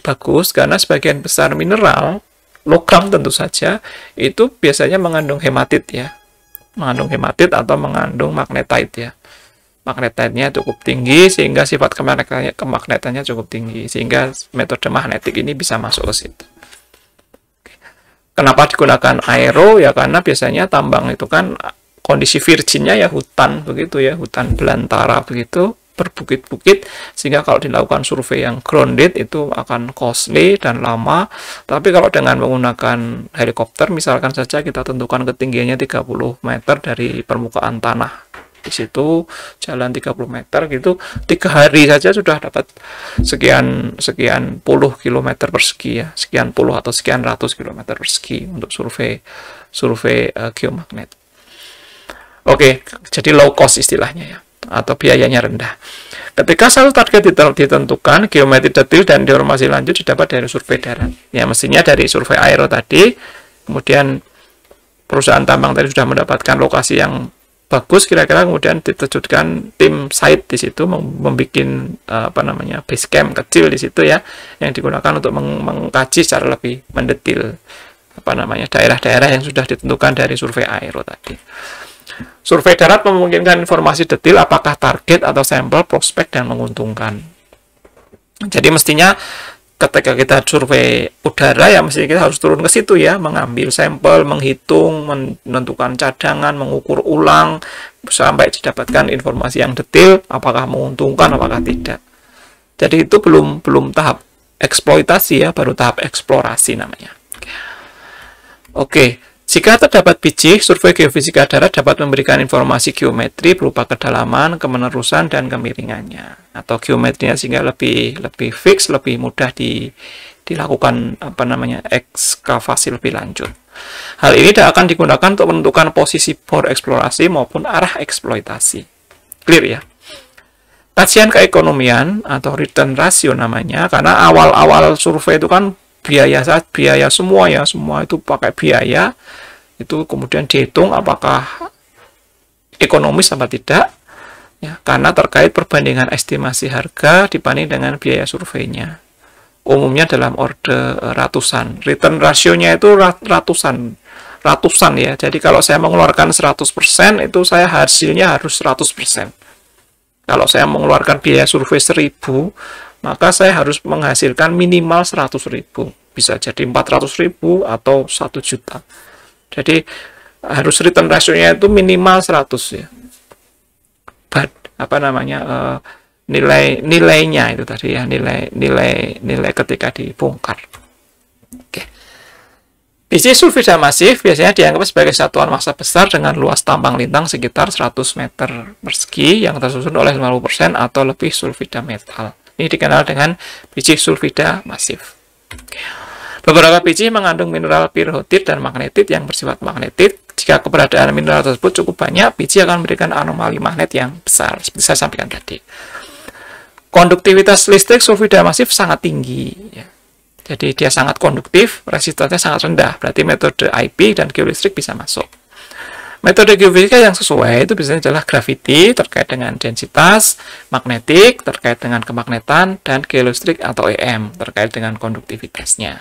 bagus karena sebagian besar mineral logam tentu saja itu biasanya mengandung hematit ya, mengandung hematit atau mengandung magnetite ya. Magnetitenya cukup tinggi sehingga sifat kemagnetannya cukup tinggi sehingga metode magnetik ini bisa masuk ke situ. Kenapa digunakan aero ya, karena biasanya tambang itu kan kondisi virginnya ya hutan begitu ya, hutan belantara begitu, berbukit-bukit, sehingga kalau dilakukan survei yang grounded itu akan costly dan lama. Tapi kalau dengan menggunakan helikopter misalkan saja kita tentukan ketinggiannya 30 meter dari permukaan tanah, di situ jalan 30 meter gitu, 3 hari saja sudah dapat sekian puluh kilometer persegi ya, sekian puluh atau sekian ratus kilometer persegi untuk survei geomagnet. Oke, jadi low cost istilahnya ya, atau biayanya rendah. Ketika satu target ditentukan, geometri detil dan informasi lanjut didapat dari survei darat. Ya, mestinya dari survei aero tadi, kemudian perusahaan tambang tadi sudah mendapatkan lokasi yang bagus, kira-kira kemudian diterjunkan tim site di situ, membuat base camp kecil di situ ya, yang digunakan untuk mengkaji secara lebih mendetil daerah-daerah yang sudah ditentukan dari survei aero tadi. Survei darat memungkinkan informasi detail apakah target atau sampel prospek dan menguntungkan. Jadi mestinya ketika kita survei udara ya mesti kita harus turun ke situ ya, mengambil sampel, menghitung, menentukan cadangan, mengukur ulang sampai didapatkan informasi yang detail apakah menguntungkan apakah tidak. Jadi itu belum tahap eksploitasi ya, baru tahap eksplorasi namanya. Oke. Jika terdapat biji, survei geofisika darat dapat memberikan informasi geometri berupa kedalaman, kemenerusan, dan kemiringannya. Atau geometrinya sehingga lebih fix, lebih mudah dilakukan ekskavasi lebih lanjut. Hal ini akan digunakan untuk menentukan posisi bor eksplorasi maupun arah eksploitasi. Clear ya? Kajian keekonomian atau return ratio namanya, karena awal-awal survei itu kan biaya semua ya, semua itu pakai biaya, itu kemudian dihitung apakah ekonomis apa tidak ya, karena terkait perbandingan estimasi harga dibanding dengan biaya surveinya, umumnya dalam order ratusan, return rasionya itu ratusan ya. Jadi kalau saya mengeluarkan 100% itu saya hasilnya harus 100%. Kalau saya mengeluarkan biaya survei 1000, maka saya harus menghasilkan minimal 100.000, bisa jadi 400.000 atau 1 juta. Jadi harus return ratio-nya itu minimal 100 ya. Nilainya itu tadi ya, nilai ketika dibongkar. Oke. Biji sulfida masif biasanya dianggap sebagai satuan massa besar dengan luas tambang lintang sekitar 100 meter persegi yang tersusun oleh 50% atau lebih sulfida metal. Ini dikenal dengan biji sulfida masif. Beberapa biji mengandung mineral pirrotit dan magnetit yang bersifat magnetit. Jika keberadaan mineral tersebut cukup banyak, biji akan memberikan anomali magnet yang besar, seperti saya sampaikan tadi. Konduktivitas listrik sulfida masif sangat tinggi. Ya. Jadi dia sangat konduktif, resistansinya sangat rendah. Berarti metode IP dan geolistrik bisa masuk. Metode geofisika yang sesuai itu biasanya adalah gravity terkait dengan densitas, magnetik terkait dengan kemagnetan, dan geolistrik atau EM terkait dengan konduktivitasnya.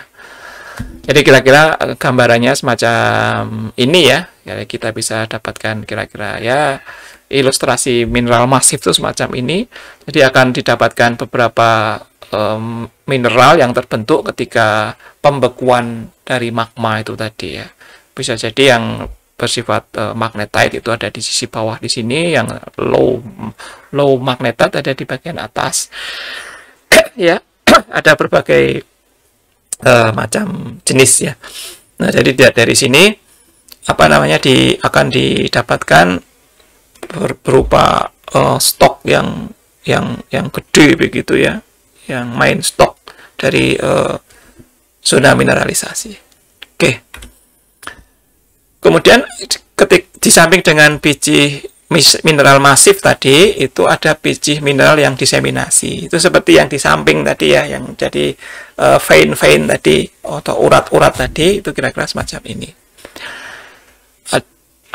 Jadi kira-kira gambarannya semacam ini ya. Jadi kita bisa dapatkan kira-kira ya ilustrasi mineral masif itu semacam ini. Jadi akan didapatkan beberapa mineral yang terbentuk ketika pembekuan dari magma itu tadi ya. Bisa jadi yang bersifat magnetite itu ada di sisi bawah di sini, yang low magnetite ada di bagian atas. Ya, ada berbagai macam jenis ya. Nah, jadi dari sini apa namanya akan didapatkan berupa stok yang gede begitu ya, yang main stok dari zona mineralisasi. Oke. Kemudian di samping dengan biji mineral masif tadi, itu ada biji mineral yang diseminasi. Itu seperti yang di samping tadi ya, yang jadi vein tadi atau urat-urat tadi, itu kira-kira semacam ini.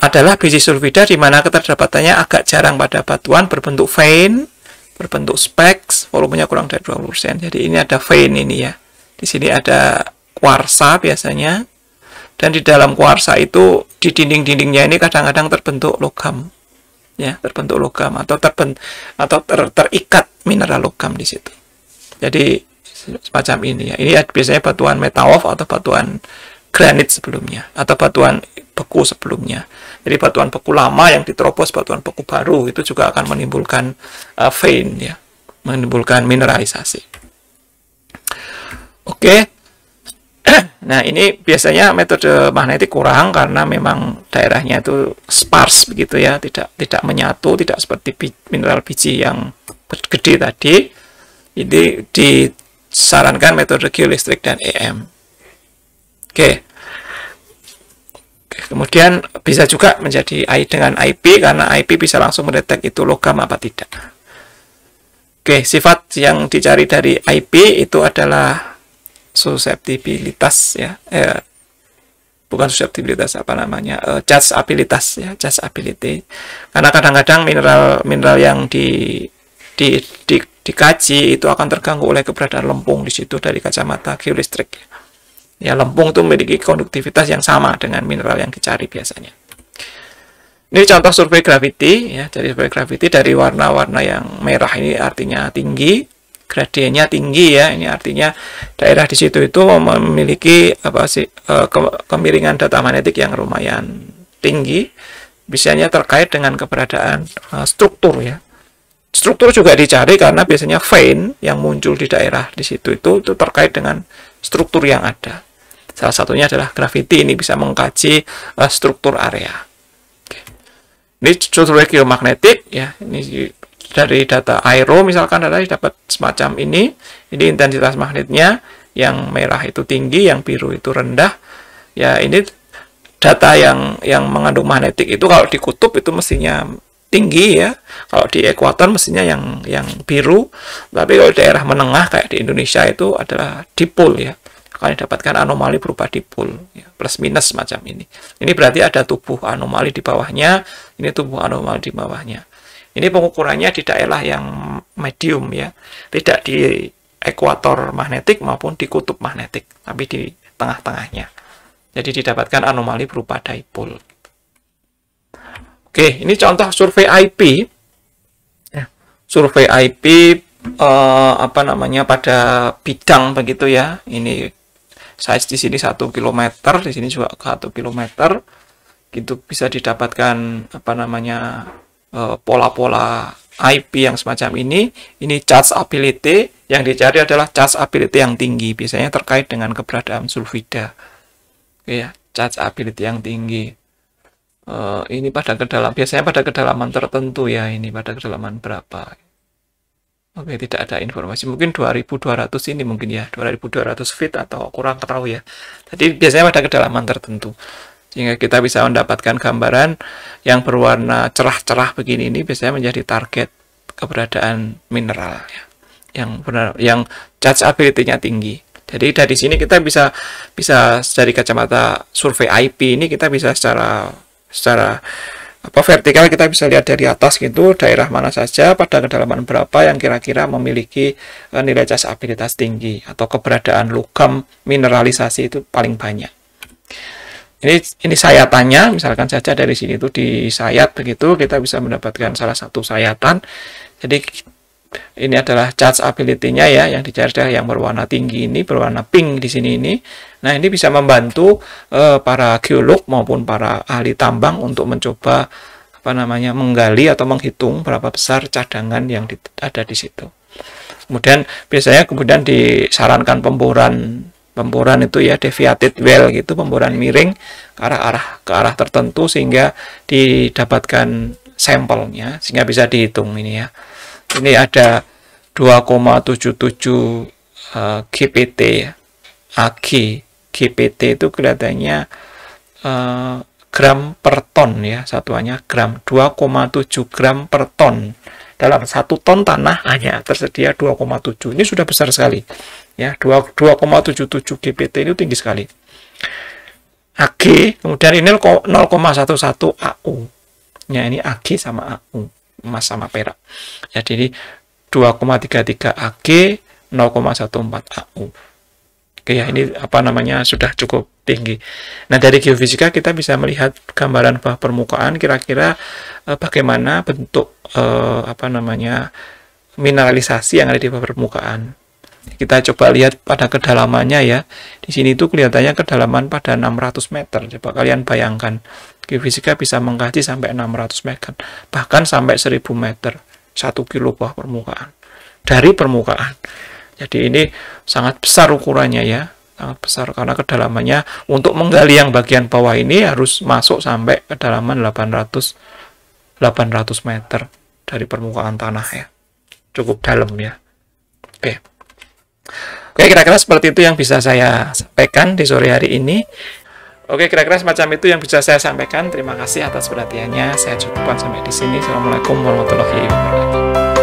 Adalah biji sulfida di mana keterdapatannya agak jarang pada batuan, berbentuk vein, berbentuk speks, volumenya kurang dari 20%. Jadi ini ada vein ini ya. Di sini ada kuarsa biasanya, dan di dalam kuarsa itu di dinding-dindingnya ini kadang-kadang terbentuk logam. Ya, terbentuk logam atau terikat mineral logam di situ. Jadi semacam ini ya. Ini biasanya batuan metamorf atau batuan granit sebelumnya, atau batuan beku sebelumnya. Jadi batuan beku lama yang diterobos batuan beku baru itu juga akan menimbulkan vein ya, menimbulkan mineralisasi. Oke. Nah, ini biasanya metode magnetik kurang karena memang daerahnya itu sparse begitu ya, tidak menyatu, tidak seperti mineral biji yang gede tadi. Ini disarankan metode geolistrik dan EM. Oke. Kemudian bisa juga menjadi dengan IP, karena IP bisa langsung mendetek itu logam apa tidak. Oke, sifat yang dicari dari IP itu adalah susceptibilitas ya, bukan susceptibilitas, apa namanya, chargeabilitas ya, chargeability. Karena kadang-kadang mineral yang dikaji itu akan terganggu oleh keberadaan lempung di situ dari kacamata geolistrik. Ya, lempung itu memiliki konduktivitas yang sama dengan mineral yang dicari biasanya. Ini contoh survei gravity ya, jadi survei gravity dari warna-warna yang merah ini artinya tinggi, gradiennya tinggi ya, ini artinya daerah di situ itu memiliki kemiringan data magnetik yang lumayan tinggi, biasanya terkait dengan keberadaan struktur ya. Struktur juga dicari karena biasanya vein yang muncul di daerah di situ itu terkait dengan struktur yang ada. Salah satunya adalah gravity, ini bisa mengkaji struktur area. Oke. Ini survei geomagnetik ya, ini dari data aero misalkan dapat semacam ini intensitas magnetnya, yang merah itu tinggi, yang biru itu rendah. Ya, ini data yang mengandung magnetik itu kalau di kutub itu mestinya tinggi ya, kalau di ekuator mestinya yang biru, tapi kalau daerah menengah kayak di Indonesia itu adalah dipol ya, akan didapatkan anomali berupa dipol ya, plus minus semacam ini. Ini berarti ada tubuh anomali di bawahnya, ini tubuh anomali di bawahnya. Ini pengukurannya di daerah yang medium ya, tidak di ekuator magnetik maupun di kutub magnetik, tapi di tengah-tengahnya. Jadi didapatkan anomali berupa dipol. Oke, ini contoh survei IP. Ya, survei IP pada bidang begitu ya. Ini size di sini 1 km, di sini juga 1 km. Gitu bisa didapatkan pola-pola IP yang semacam ini. Ini chargeability, yang dicari adalah chargeability yang tinggi, biasanya terkait dengan keberadaan sulfida. Oke ya, chargeability yang tinggi. Ini biasanya pada kedalaman tertentu ya, ini pada kedalaman berapa. Oke, tidak ada informasi, mungkin 2200 ini mungkin ya, 2200 feet atau kurang tahu ya. Jadi biasanya pada kedalaman tertentu. Sehingga kita bisa mendapatkan gambaran yang berwarna cerah-cerah begini, ini biasanya menjadi target keberadaan mineral ya, yang chargeability-nya tinggi. Jadi dari sini kita bisa dari kacamata survei IP ini kita bisa secara vertikal kita bisa lihat dari atas gitu, daerah mana saja pada kedalaman berapa yang kira-kira memiliki nilai chargeabilitas tinggi atau keberadaan logam mineralisasi itu paling banyak. Ini sayatannya, misalkan saja dari sini itu disayat begitu, kita bisa mendapatkan salah satu sayatan. Jadi ini adalah charge ability-nya ya, yang dicari adalah yang berwarna tinggi ini, berwarna pink di sini ini. Nah, ini bisa membantu para geolog maupun para ahli tambang untuk mencoba menggali atau menghitung berapa besar cadangan yang ada di situ. Kemudian biasanya disarankan pemboran itu ya, deviated well gitu, pemboran miring ke arah tertentu sehingga didapatkan sampelnya sehingga bisa dihitung ini ya. Ini ada 2,77 GPT ya. AG GPT itu kelihatannya gram per ton ya, satuannya gram, 2,7 gram per ton. Dalam 1 ton tanah hanya tersedia 2,7. Ini sudah besar sekali ya, 2,77 GPT ini tinggi sekali. AG, kemudian ini 0,11 AU. Ya, ini AG sama AU, emas sama perak. Jadi ini 2,33 AG, 0,14 AU. Oke ya, ini sudah cukup tinggi. Nah, dari geofisika kita bisa melihat gambaran bawah permukaan kira-kira bagaimana bentuk mineralisasi yang ada di bawah permukaan. Kita coba lihat pada kedalamannya ya. Di sini itu kelihatannya kedalaman pada 600 meter. Coba kalian bayangkan, geofisika bisa mengkaji sampai 600 meter, bahkan sampai 1000 meter, 1 kilo bawah permukaan, dari permukaan. Jadi ini sangat besar ukurannya ya, sangat besar karena kedalamannya untuk menggali yang bagian bawah ini harus masuk sampai kedalaman 800 meter dari permukaan tanah ya. Cukup dalam ya. Oke, kira-kira seperti itu yang bisa saya sampaikan di sore hari ini. Oke, kira-kira semacam itu yang bisa saya sampaikan. Terima kasih atas perhatiannya. Saya cukupkan sampai di sini. Assalamualaikum warahmatullahi wabarakatuh.